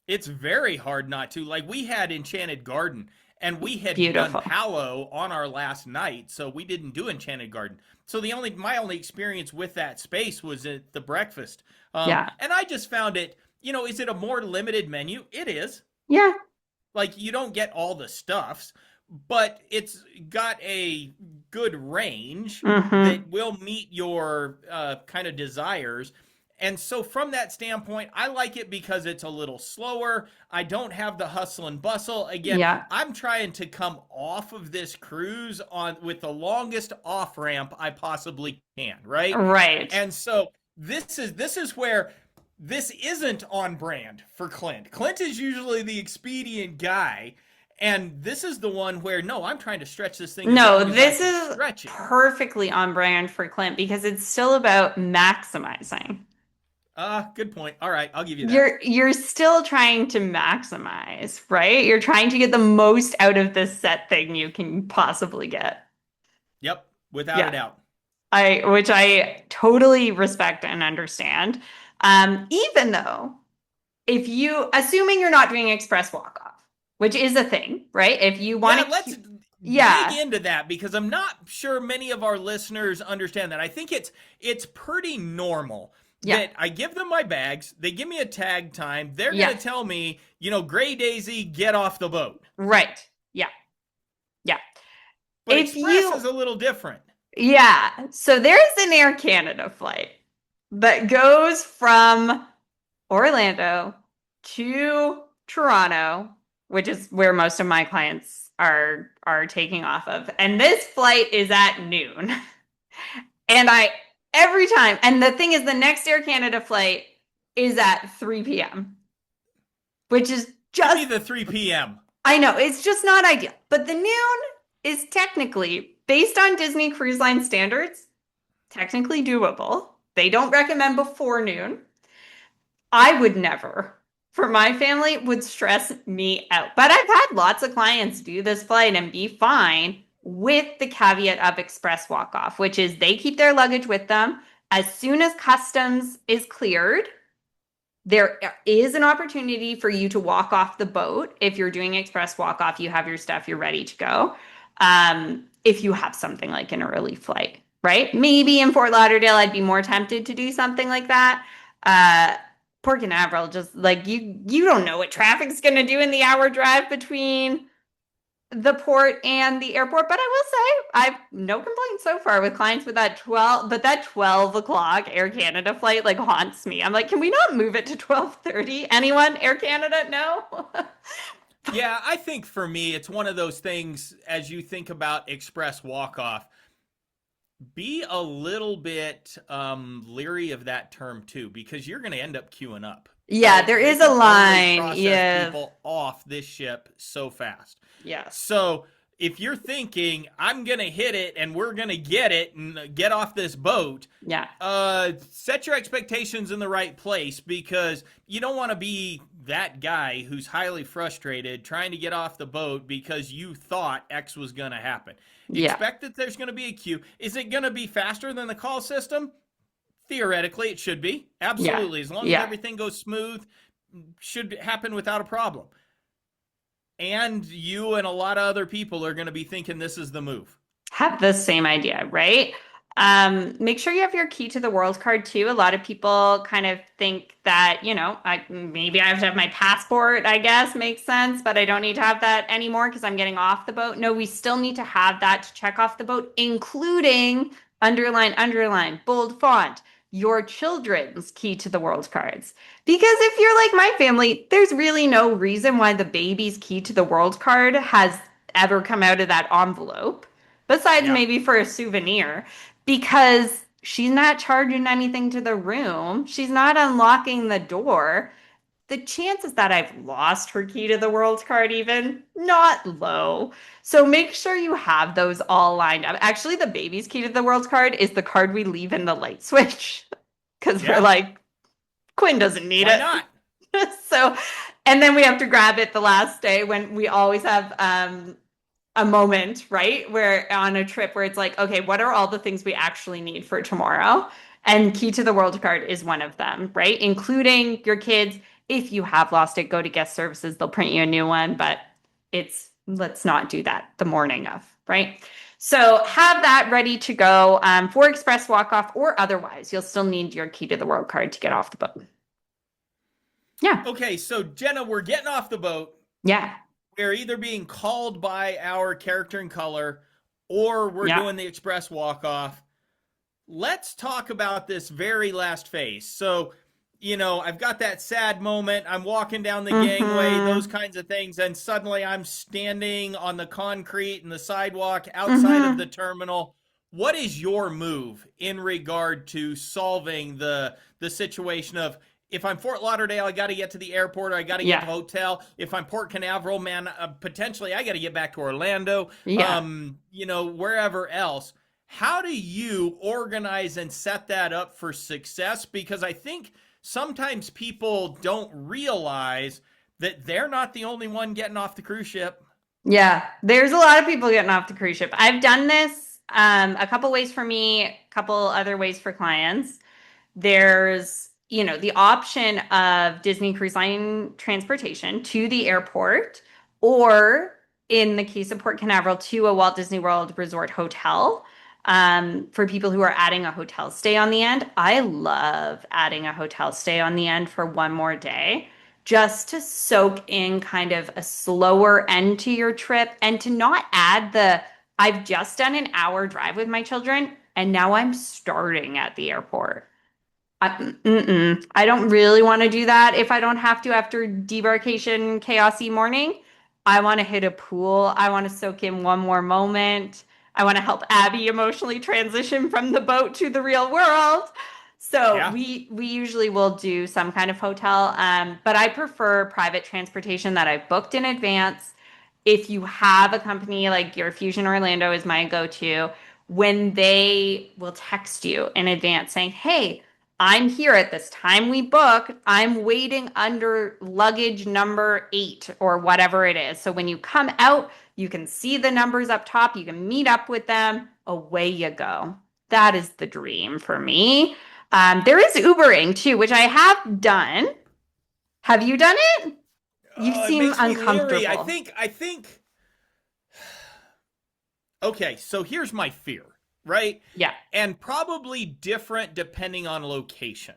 it's very hard not to. Like we had Enchanted Garden and we had done Beautiful. Palo on our last night, so we didn't do Enchanted Garden. So the only my only experience with that space was at the breakfast. Yeah. And I just found it, is it a more limited menu? It is. Yeah. Like you don't get all the stuffs, but it's got a good range Hmm. that will meet your kind of desires. And so, from that standpoint, I like it because it's a little slower. I don't have the hustle and bustle. Again, Yeah. I'm trying to come off of this cruise on with the longest off ramp I possibly can, right? Right. And so this is where this isn't on brand for Clint. Clint is usually the expedient guy, and this is the one where no, I'm trying to stretch this thing as No, long as I this can is stretch it. perfectly on brand for Clint because it's still about maximizing. Good point. All right, I'll give you that. You're still trying to maximize, right? You're trying to get the most out of this set thing you can possibly get. Yep, without a Yeah. doubt. Which I totally respect and understand. Even though if assuming you're not doing express walk off, which is a thing, right? If you Yeah, want to let's keep, dig yeah, into that because I'm not sure many of our listeners understand that. I think it's pretty normal yeah, that I give them my bags, they give me a tag time, they're going yeah, to tell me, Gray Daisy, get off the boat. right. Yeah, yeah. But If Express you, is a little different. yeah, so there's an Air Canada flight that goes from Orlando to Toronto, which is where most of my clients are taking off of. And this flight is at noon. And I every time, and the thing is the next Air Canada flight is at 3 p.m., which is Give me just the 3 p.m. I know, it's just not ideal. But the noon is technically based on Disney Cruise Line standards, technically doable. They don't recommend before noon. I would never, for my family, would stress me out. But I've had lots of clients do this flight and be fine with the caveat of express walk off, which is they keep their luggage with them. As soon as customs is cleared, there is an opportunity for you to walk off the boat. If you're doing express walk off, you have your stuff, you're ready to go. If you have something like an early flight, right? Maybe in Fort Lauderdale, I'd be more tempted to do something like that. Uh, Port Canaveral, just like you don't know what traffic's gonna do in the hour drive between the port and the airport. But I will say I've no complaints so far with clients with that 12, but that 12 o'clock Air Canada flight like haunts me. I'm like, can we not move it to 12:30? Anyone? Air Canada? No. Yeah, I think for me, it's one of those things as you think about express walk off, be a little bit leery of that term too, because you're going to end up queuing up, Yeah, right? there They is a can only line. process Yeah. people off this ship so fast. Yes. So if you're thinking, I'm going to hit it and we're going to get it and get off this boat, Yeah. set your expectations in the right place because you don't want to be that guy who's highly frustrated trying to get off the boat because you thought X was going to happen. Yeah. Expect that there's going to be a queue. Is it going to be faster than the call system? Theoretically, it should be. Yeah. Absolutely. As long as Yeah. everything goes smooth, should happen without a problem. And you and a lot of other people are going to be thinking this is the move. Have the same idea, right? Make sure you have your key to the world card too. A lot of people kind of think that, maybe I have to have my passport, I guess makes sense, but I don't need to have that anymore because I'm getting off the boat. No, we still need to have that to check off the boat, including underline, bold font, your children's key to the world cards. Because if you're like my family, there's really no reason why the baby's key to the world card has ever come out of that envelope, besides Yeah. maybe for a souvenir, because she's not charging anything to the room. She's not unlocking the door. The chances that I've lost her key to the world card, even not low. So make sure you have those all lined up. Actually, the baby's key to the world card is the card we leave in the light switch because we're Yeah. like, Quinn doesn't need Why it. not? So, and then we have to grab it the last day when we always have a moment, right? Where on a trip where it's like, okay, what are all the things we actually need for tomorrow? And Key to the World card is one of them, right? Including your kids. If you have lost it, go to guest services. They'll print you a new one, but let's not do that the morning of, right? So have that ready to go for express walk off or otherwise. You'll still need your Key to the World card to get off the boat. Yeah. Okay, so Jenna, we're getting off the boat. Yeah. We're either being called by our character in color or we're Yeah. doing the express walk off. Let's talk about this very last phase. So, I've got that sad moment. I'm walking down the gangway, those Mm-hmm. kinds of things, and suddenly I'm standing on the concrete and the sidewalk outside of Mm-hmm. the terminal. What is your move in regard to solving the situation of if I'm Fort Lauderdale, I got to get to the airport, or I got to get to Yeah. the hotel. If I'm Port Canaveral, man, potentially I got to get back to Orlando, Yeah. wherever else. How do you organize and set that up for success? Because I think sometimes people don't realize that they're not the only one getting off the cruise ship. Yeah, there's a lot of people getting off the cruise ship. I've done this a couple ways for me, a couple other ways for clients. There's, the option of Disney Cruise Line transportation to the airport, or in the case of Port Canaveral, to a Walt Disney World Resort hotel. For people who are adding a hotel stay on the end, I love adding a hotel stay on the end for one more day, just to soak in kind of a slower end to your trip and to not add I've just done an hour drive with my children and now I'm starting at the airport. I don't really want to do that if I don't have to after debarkation chaosy morning. I want to hit a pool. I want to soak in one more moment. I want to help Abby emotionally transition from the boat to the real world. So Yeah. we usually will do some kind of hotel, but I prefer private transportation that I've booked in advance. If you have a company like your Fusion Orlando is my go-to, when they will text you in advance saying, "Hey, I'm here at this time we booked. I'm waiting under luggage number 8 or whatever it is." So when you come out, you can see the numbers up top. You can meet up with them. Away you go. That is the dream for me. There is Ubering too, which I have done. Have you done it? You It seem makes me leery. I uncomfortable. think, I think, okay, so here's my fear, right? Yeah. And probably different depending on location.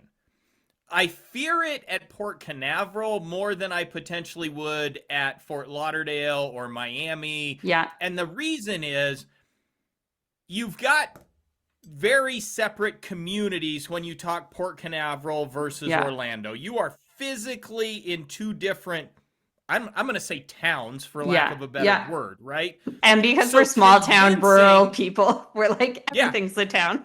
I fear it at Port Canaveral more than I potentially would at Fort Lauderdale or Miami. Yeah. And the reason is you've got very separate communities when you talk Port Canaveral versus Yeah. Orlando. You are physically in two different, I'm going to say towns for lack Yeah. of a better Yeah. word, right? And because we're So small town, rural convincing, people, we're like, yeah, everything's the town.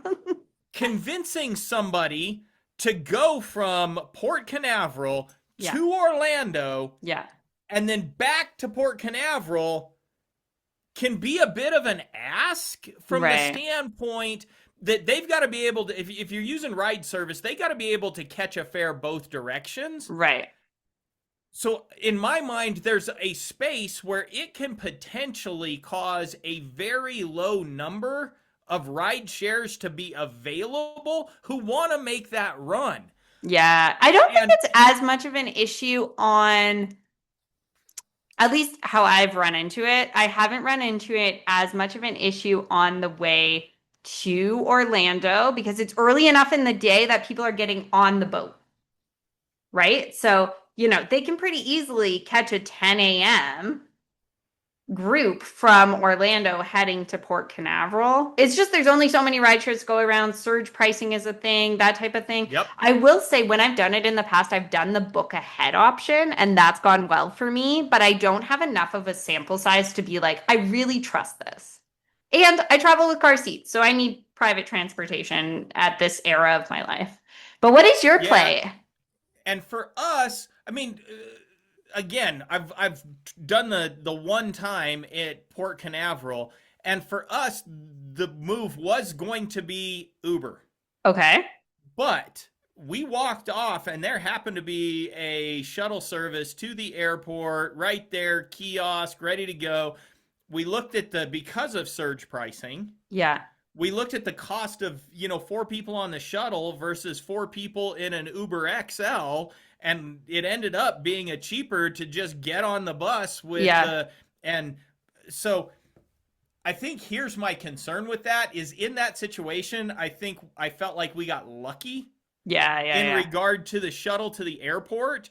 convincing somebody to go from Port Canaveral Yeah. to Orlando Yeah. and then back to Port Canaveral can be a bit of an ask from the Right. standpoint that they've got to be able to, if you're using ride service, they got to be able to catch a fare both directions. Right. So, in my mind, there's a space where it can potentially cause a very low number of ride shares to be available who want to make that run. Yeah. I don't think And it's as much of an issue on, at least how I've run into it. I haven't run into it as much of an issue on the way to Orlando because it's early enough in the day that people are getting on the boat, right? So, they can pretty easily catch a 10 a.m. group from Orlando heading to Port Canaveral. It's just there's only so many ride shares go around. Surge pricing is a thing, that type of thing. yep, I will say when I've done it in the past, I've done the book ahead option, and that's gone well for me, but I don't have enough of a sample size to be like, I really trust this. And I travel with car seats, so I need private transportation at this era of my life. But what is your yeah. play? And for us, I mean, again, I've done the one time at Port Canaveral, and for us, the move was going to be Uber, Okay. but we walked off, and there happened to be a shuttle service to the airport right there, kiosk ready to go. We looked at the because of surge pricing. Yeah. We looked at the cost of four people on the shuttle versus four people in an Uber XL, and it ended up being a cheaper to just get on the bus with Yeah. the and so I think here's my concern with that is in that situation I think I felt like we got lucky Yeah. Yeah. in Yeah. regard to the shuttle to the airport,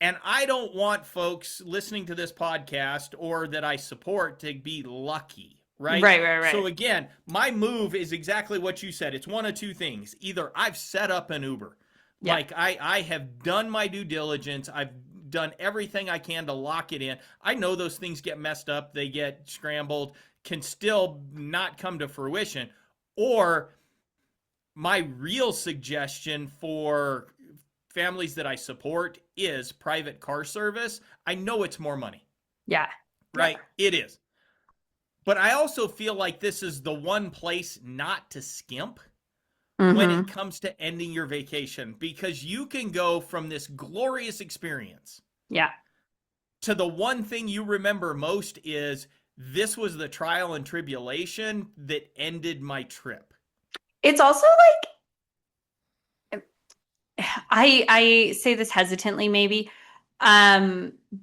and I don't want folks listening to this podcast or that I support to be lucky. Right? Right. Right. So Right. again, my move is exactly what you said. It's one of two things. Either I've set up an Uber, Yeah. like I have done my due diligence. I've done everything I can to lock it in. I know those things get messed up, they get scrambled, can still not come to fruition. Or my real suggestion for families that I support is private car service. I know it's more money, Yeah. right? It is. But I also feel like this is the one place not to skimp when it Mm-hmm. comes to ending your vacation because you can go from this glorious experience Yeah. to the one thing you remember most is this was the trial and tribulation that ended my trip. It's also like I say this hesitantly maybe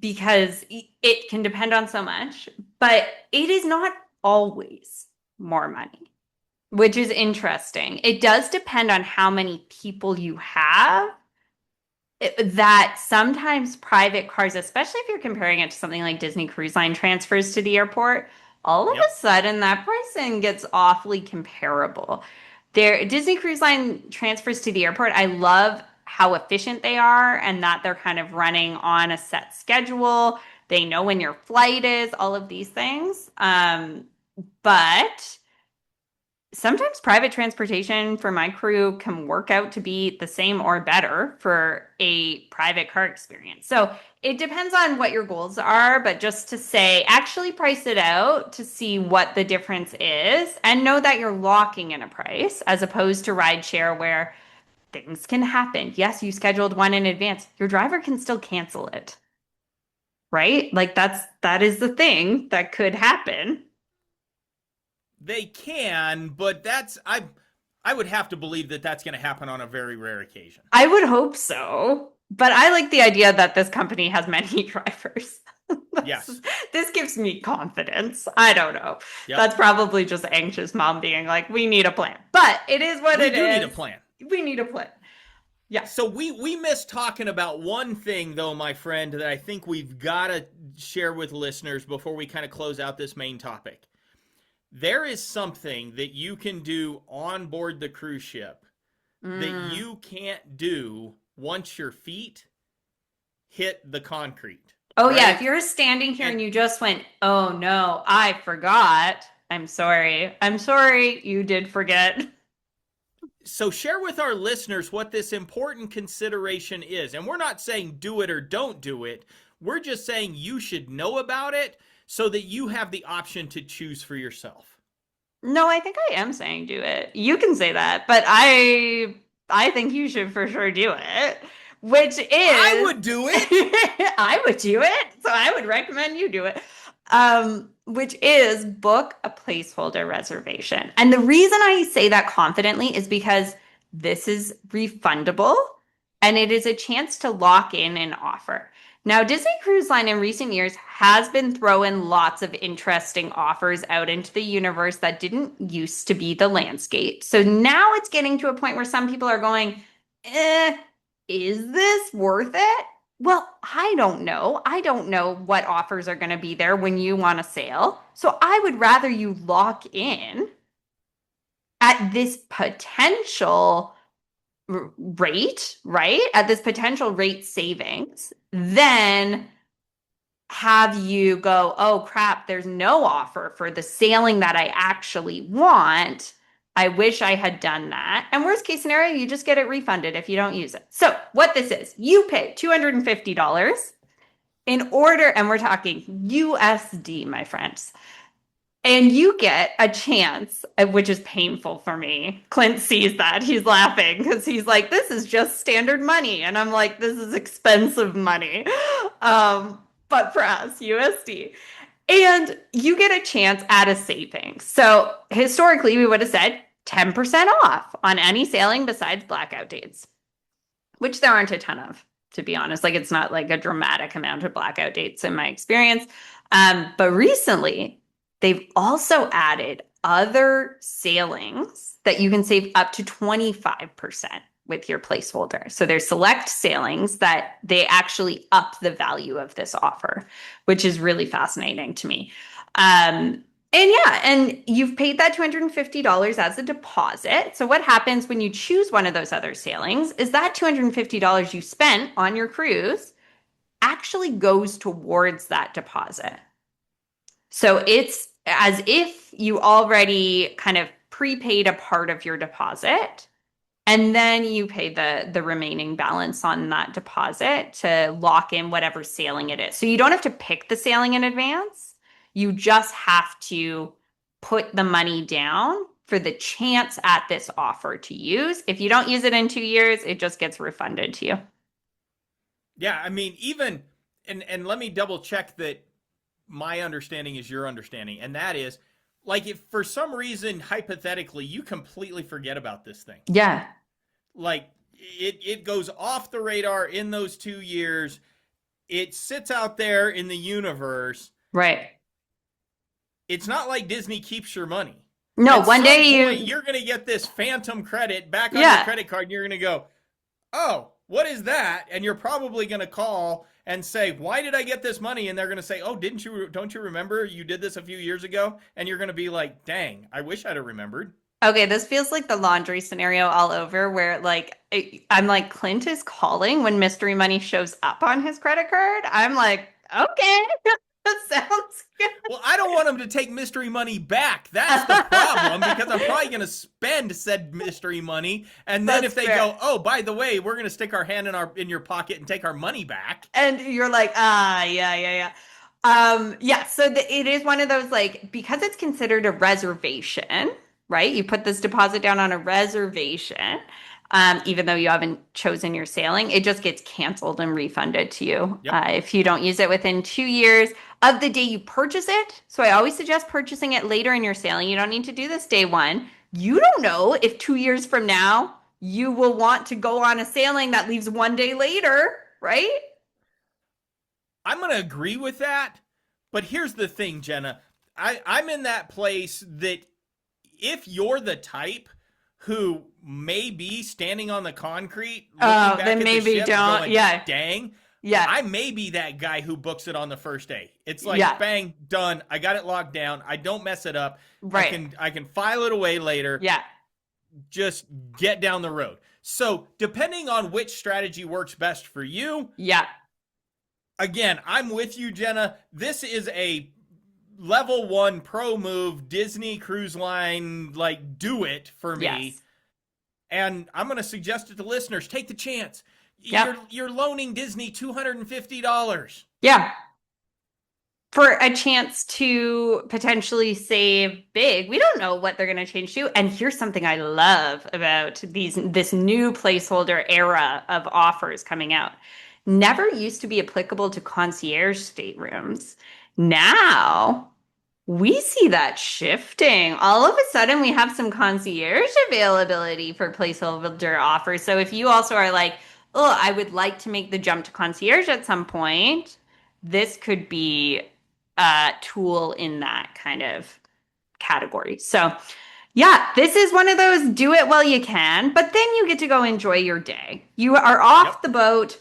because it can depend on so much, but it is not always more money, which is interesting. It does depend on how many people you have. That sometimes private cars, especially if you're comparing it to something like Disney Cruise Line transfers to the airport, all of a Yep. sudden that pricing gets awfully comparable. There, Disney Cruise Line transfers to the airport. I love how efficient they are and that they're kind of running on a set schedule. They know when your flight is, all of these things. But sometimes private transportation for my crew can work out to be the same or better for a private car experience. So it depends on what your goals are, but just to say, actually price it out to see what the difference is and know that you're locking in a price as opposed to rideshare where things can happen. Yes, you scheduled one in advance. Your driver can still cancel it, right? Like that is the thing that could happen. They can, but I would have to believe that that's going to happen on a very rare occasion. I would hope so. But I like the idea that this company has many drivers. Yes. This gives me confidence. I don't know. Yep. That's probably just anxious mom being like, we need a plan. But it is what We it do is. need a plan. We need a plan. Yeah. So we missed talking about one thing though, my friend, that I think we've got to share with listeners before we kind of close out this main topic. There is something that you can do on board the cruise ship that Mm. you can't do once your feet hit the concrete, Oh, yeah. If right? you're standing here And and you just went, oh no, I forgot. I'm sorry. I'm sorry you did forget. so share with our listeners what this important consideration is. And we're not saying do it or don't do it. We're just saying you should know about it so that you have the option to choose for yourself. No, I think I am saying do it. You can say that, but I think you should for sure do it, which I is would do it. I would do it. So I would recommend you do it. Which is book a placeholder reservation. And the reason I say that confidently is because this is refundable and it is a chance to lock in an offer. Now, Disney Cruise Line in recent years has been throwing lots of interesting offers out into the universe that didn't used to be the landscape. So now it's getting to a point where some people are going, is this worth it? Well, I don't know. I don't know what offers are going to be there when you want to sail. So I would rather you lock in at this potential rate, right? At this potential rate savings, then have you go, oh crap, there's no offer for the sailing that I actually want. I wish I had done that. And worst case scenario, you just get it refunded if you don't use it. So, what this is, you pay $250 in order, and we're talking USD, my friends. And you get a chance, which is painful for me. Clint sees that. He's laughing because he's like, this is just standard money. And I'm like, this is expensive money. But for us, USD. And you get a chance at a savings. So historically, we would have said 10% off on any sailing besides blackout dates, which there aren't a ton of, to be honest. Like it's not like a dramatic amount of blackout dates in my experience. But recently, they've also added other sailings that you can save up to 25% with your placeholder. So there's select sailings that they actually up the value of this offer, which is really fascinating to me. And yeah, and you've paid that $250 as a deposit. So what happens when you choose one of those other sailings is that $250 you spent on your cruise actually goes towards that deposit. So it's as if you already kind of prepaid a part of your deposit and then you pay the remaining balance on that deposit to lock in whatever sailing it is. So you don't have to pick the sailing in advance. You just have to put the money down for the chance at this offer to use. If you don't use it in 2 years, it just gets refunded to you. Yeah, I mean, even and let me double check that my understanding is your understanding, and that is like if for some reason hypothetically you completely forget about this thing, Yeah, like it goes off the radar in those 2 years, it sits out there in the universe. right. It's not like Disney keeps your money. No, At one some day point, you, you're going to get this phantom credit back on your yeah. credit card, and you're going to go, "Oh, what is that?" And you're probably going to call and say, "Why did I get this money?" And they're going to say, "Oh, don't you remember you did this a few years ago?" And you're going to be like, "Dang, I wish I'd have remembered." Okay, this feels like the laundry scenario all over where like I'm like Clint is calling when mystery money shows up on his credit card. I'm like, okay, that sounds Well, I don't want them to take mystery money back. That's the problem good. because I'm probably going to spend said mystery money, and then That's if they fair. go, "Oh, by the way, we're going to stick our hand in your pocket and take our money back." And you're like, yeah, yeah, yeah. Yeah, so it is one of those like because it's considered a reservation, right? You put this deposit down on a reservation, even though you haven't chosen your sailing, it just gets canceled and refunded to you Yep. if you don't use it within 2 years of the day you purchase it. So I always suggest purchasing it later in your sailing. You don't need to do this day one. You don't know if 2 years from now you will want to go on a sailing that leaves one day later, right? I'm going to agree with that. But here's the thing, Jenna. I'm in that place that if you're the type who may be standing on the concrete looking Oh, back then at the maybe ship don't. going, Yeah. dang, Yeah. I may be that guy who books it on the first day. It's like Yeah. bang, done. I got it locked down. I don't mess it up. I Right. can I can file it away later. Yeah. Just get down the road. So, depending on which strategy works best for you, Yeah. again, I'm with you, Jenna. This is a level 1 pro move, Disney Cruise Line, like, do it for me. Yes. And I'm going to suggest it to listeners, take the chance. Yep. You're loaning Disney $250. Yeah. For a chance to potentially save big. We don't know what they're going to change to. And here's something I love about this new placeholder era of offers coming out. Never used to be applicable to concierge staterooms. Now we see that shifting. All of a sudden, we have some concierge availability for placeholder offers. So if you also are like, oh, I would like to make the jump to concierge at some point, this could be a tool in that kind of category. So yeah, this is one of those do it while you can, but then you get to go enjoy your day. You are off Yep. the boat.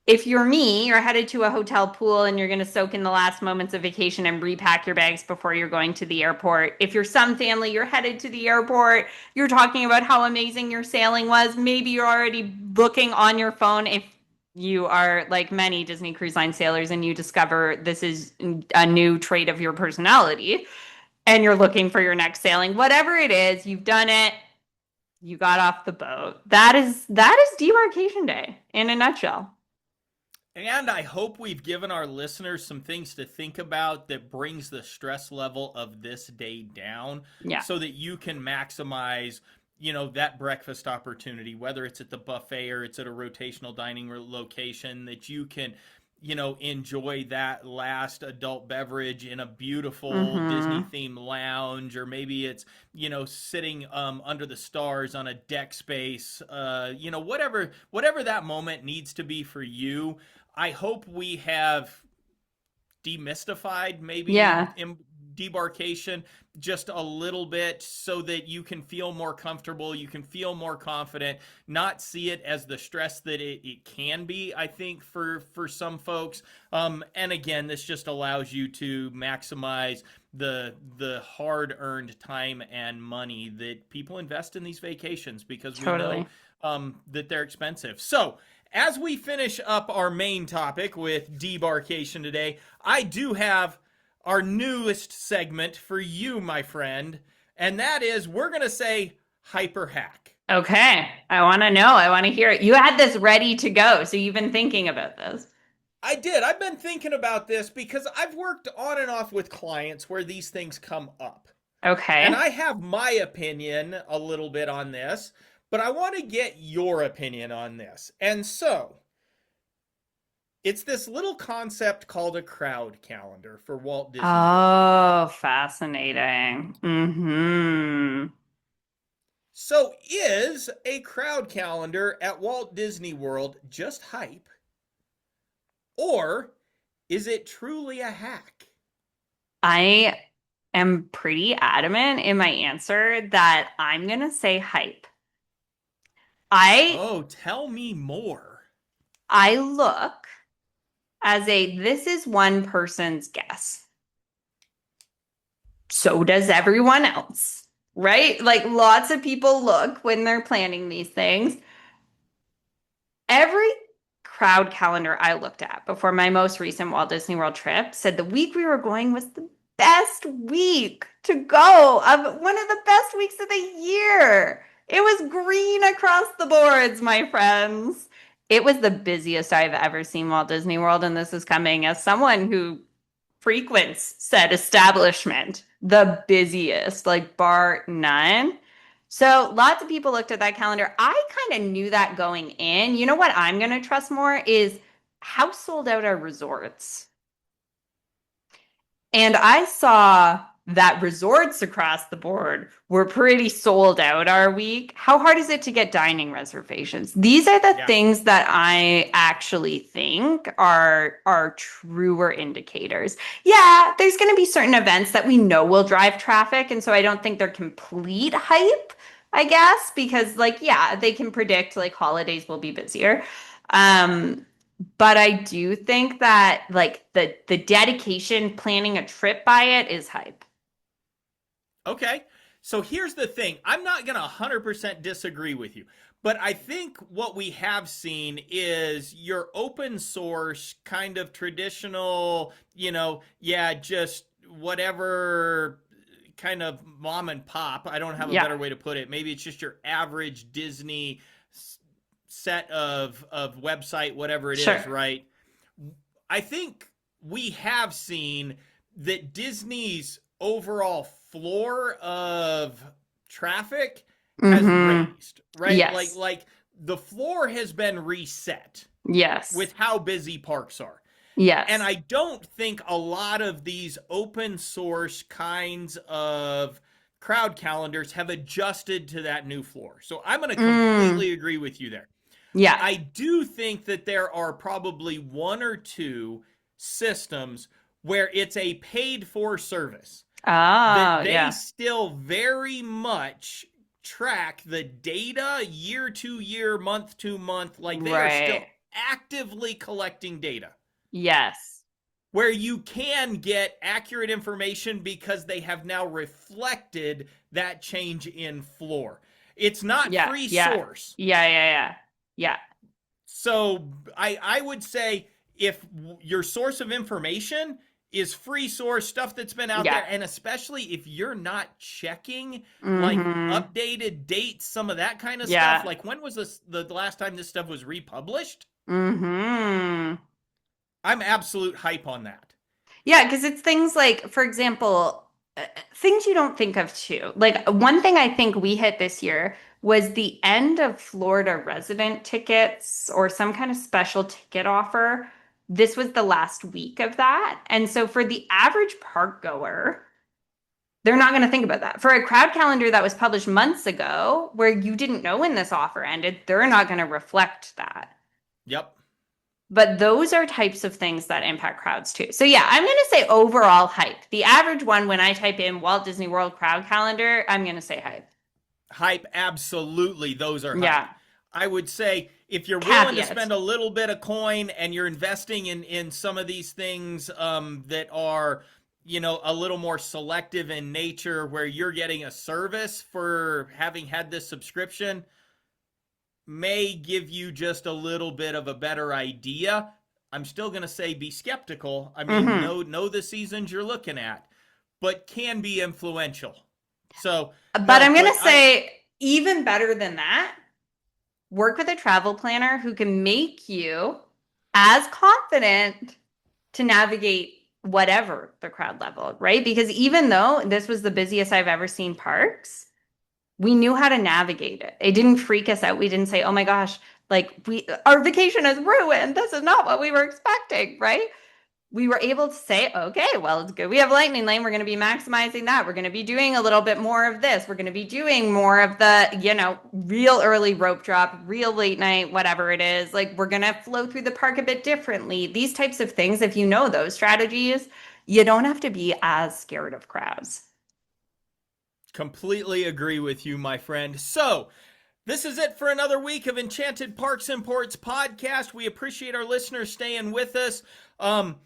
If you're me, you're headed to a hotel pool and you're going to soak in the last moments of vacation and repack your bags before you're going to the airport. If you're some family, you're headed to the airport. You're talking about how amazing your sailing was. Maybe you're already looking on your phone if you are like many Disney Cruise Line sailors and you discover this is a new trait of your personality and you're looking for your next sailing. Whatever it is, you've done it. You got off the boat. That is debarkation day in a nutshell. And I hope we've given our listeners some things to think about that brings the stress level of this day down Yeah. so that you can maximize, that breakfast opportunity, whether it's at the buffet or it's at a rotational dining location, that you can, enjoy that last adult beverage in a beautiful Disney Mm-hmm. themed lounge, or maybe it's, sitting under the stars on a deck space, whatever that moment needs to be for you. I hope we have demystified maybe Yeah, debarkation just a little bit so that you can feel more comfortable, you can feel more confident, not see it as the stress that it can be, I think, for some folks. And again, this just allows you to maximize the hard-earned time and money that people invest in these vacations, because we know totally. that they're expensive. So as we finish up our main topic with debarkation today, I do have our newest segment for you, my friend, and that is we're going to say hyper hack. Okay, I want to know. I want to hear it. You had this ready to go, so you've been thinking about this. I did. I've been thinking about this because I've worked on and off with clients where these things come up. And Okay. I have my opinion a little bit on this, but I want to get your opinion on this. And so, it's this little concept called a crowd calendar for Walt Disney World. Oh, fascinating. Mm-hmm. So, is a crowd calendar at Walt Disney World just hype? Or is it truly a hack? I am pretty adamant in my answer that I'm gonna say hype. I Oh, tell me more. I look as a this is one person's guess. So does everyone else, right? Like lots of people look when they're planning these things. Every crowd calendar I looked at before my most recent Walt Disney World trip said the week we were going was the best week to go, of one of the best weeks of the year. It was green across the boards, my friends. It was the busiest I've ever seen Walt Disney World, and this is coming as someone who frequents said establishment, the busiest, like bar none. So lots of people looked at that calendar. I kind of knew that going in. You know what I'm going to trust more is how sold out are resorts. And I saw that resorts across the board were pretty sold out our week. How hard is it to get dining reservations? These are the Yeah. things that I actually think are truer indicators. Yeah, there's going to be certain events that we know will drive traffic, and so I don't think they're complete hype. I guess, because like, yeah, they can predict like holidays will be busier. Um, but I do think that like the dedication planning a trip by it is hype. Okay. So here's the thing. I'm not going to 100% disagree with you. But I think what we have seen is your open source kind of traditional, yeah, just whatever kind of mom and pop. I don't have a Yeah, better way to put it. Maybe it's just your average Disney set of website, whatever it sure. is, right? I think we have seen that Disney's overall floor of traffic has Mm-hmm. raised, right? Like Yes. like the floor has been reset Yes. with how busy parks are. And Yes. I don't think a lot of these open source kinds of crowd calendars have adjusted to that new floor. So I'm going to Mm. completely agree with you there. Yeah. I do think that there are probably one or two systems where it's a paid for service that Oh, they yeah. still very much track the data year to year, month to month, like they are Right. still actively collecting data Yes. where you can get accurate information because they have now reflected that change in floor. It's not Yeah. free Yeah. source. Yeah. Yeah. Yeah. Yeah. So I would say if your source of information is free source stuff that's been out Yeah. there, and especially if you're not checking like Mm-hmm. updated dates, some of that kind of stuff, Yeah. like when was this the last time this stuff was republished? Mm-hmm. I'm absolute hype on that. Yeah, because it's things like, for example, things you don't think of too. Like one thing I think we hit this year was the end of Florida resident tickets or some kind of special ticket offer. This was the last week of that. And so for the average park goer, they're not going to think about that. For a crowd calendar that was published months ago, where you didn't know when this offer ended, they're not going to reflect that. Yep. But those are types of things that impact crowds too. So yeah, I'm going to say overall hype. The average one when I type in Walt Disney World crowd calendar, I'm going to say hype. Hype, absolutely. Those are hype. Yeah. I would say if you're willing to Caveat. spend a little bit of coin and you're investing in some of these things that are, a little more selective in nature, where you're getting a service for having had this subscription, may give you just a little bit of a better idea. I'm still going to say be skeptical. I mean, Hmm. know the seasons you're looking at, but can be influential. So, But no, I'm going but to say even better than that, work with a travel planner who can make you as confident to navigate whatever the crowd level, right? Because even though this was the busiest I've ever seen parks, we knew how to navigate it. It didn't freak us out. We didn't say, "Oh my gosh, like we our vacation is ruined. This is not what we were expecting," right? We were able to say, "Okay, well, it's good. We have Lightning Lane. We're going to be maximizing that. We're going to be doing a little bit more of this. We're going to be doing more of the, real early rope drop, real late night, whatever it is. Like we're going to flow through the park a bit differently." These types of things, if you know those strategies, you don't have to be as scared of crowds. completely agree with you, my friend. So, this is it for another week of Enchanted Parks and Ports podcast. We appreciate our listeners staying with us. Um,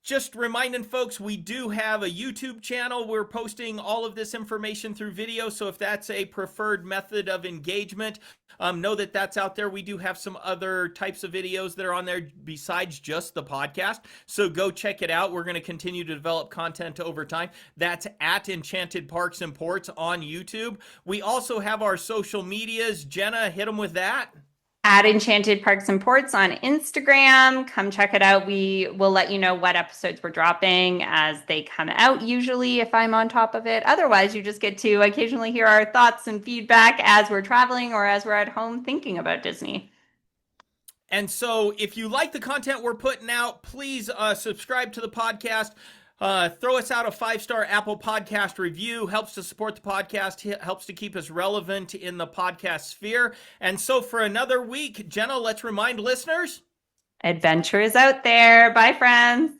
just reminding folks, we do have a YouTube channel. We're posting all of this information through video. So if that's a preferred method of engagement, know that that's out there. We do have some other types of videos that are on there besides just the podcast. So go check it out. We're going to continue to develop content over time. That's at Enchanted Parks and Ports on YouTube. We also have our social medias. Jenna, hit them with that. At Enchanted Parks and Ports on Instagram. Come check it out. We will let you know what episodes we're dropping as they come out, usually, if I'm on top of it. Otherwise, you just get to occasionally hear our thoughts and feedback as we're traveling or as we're at home thinking about Disney. And so, if you like the content we're putting out, please subscribe to the podcast. Throw us out a 5-star Apple Podcast review. Helps to support the podcast, helps to keep us relevant in the podcast sphere. And so, for another week, Jenna, let's remind listeners. Adventure is out there. Bye, friends.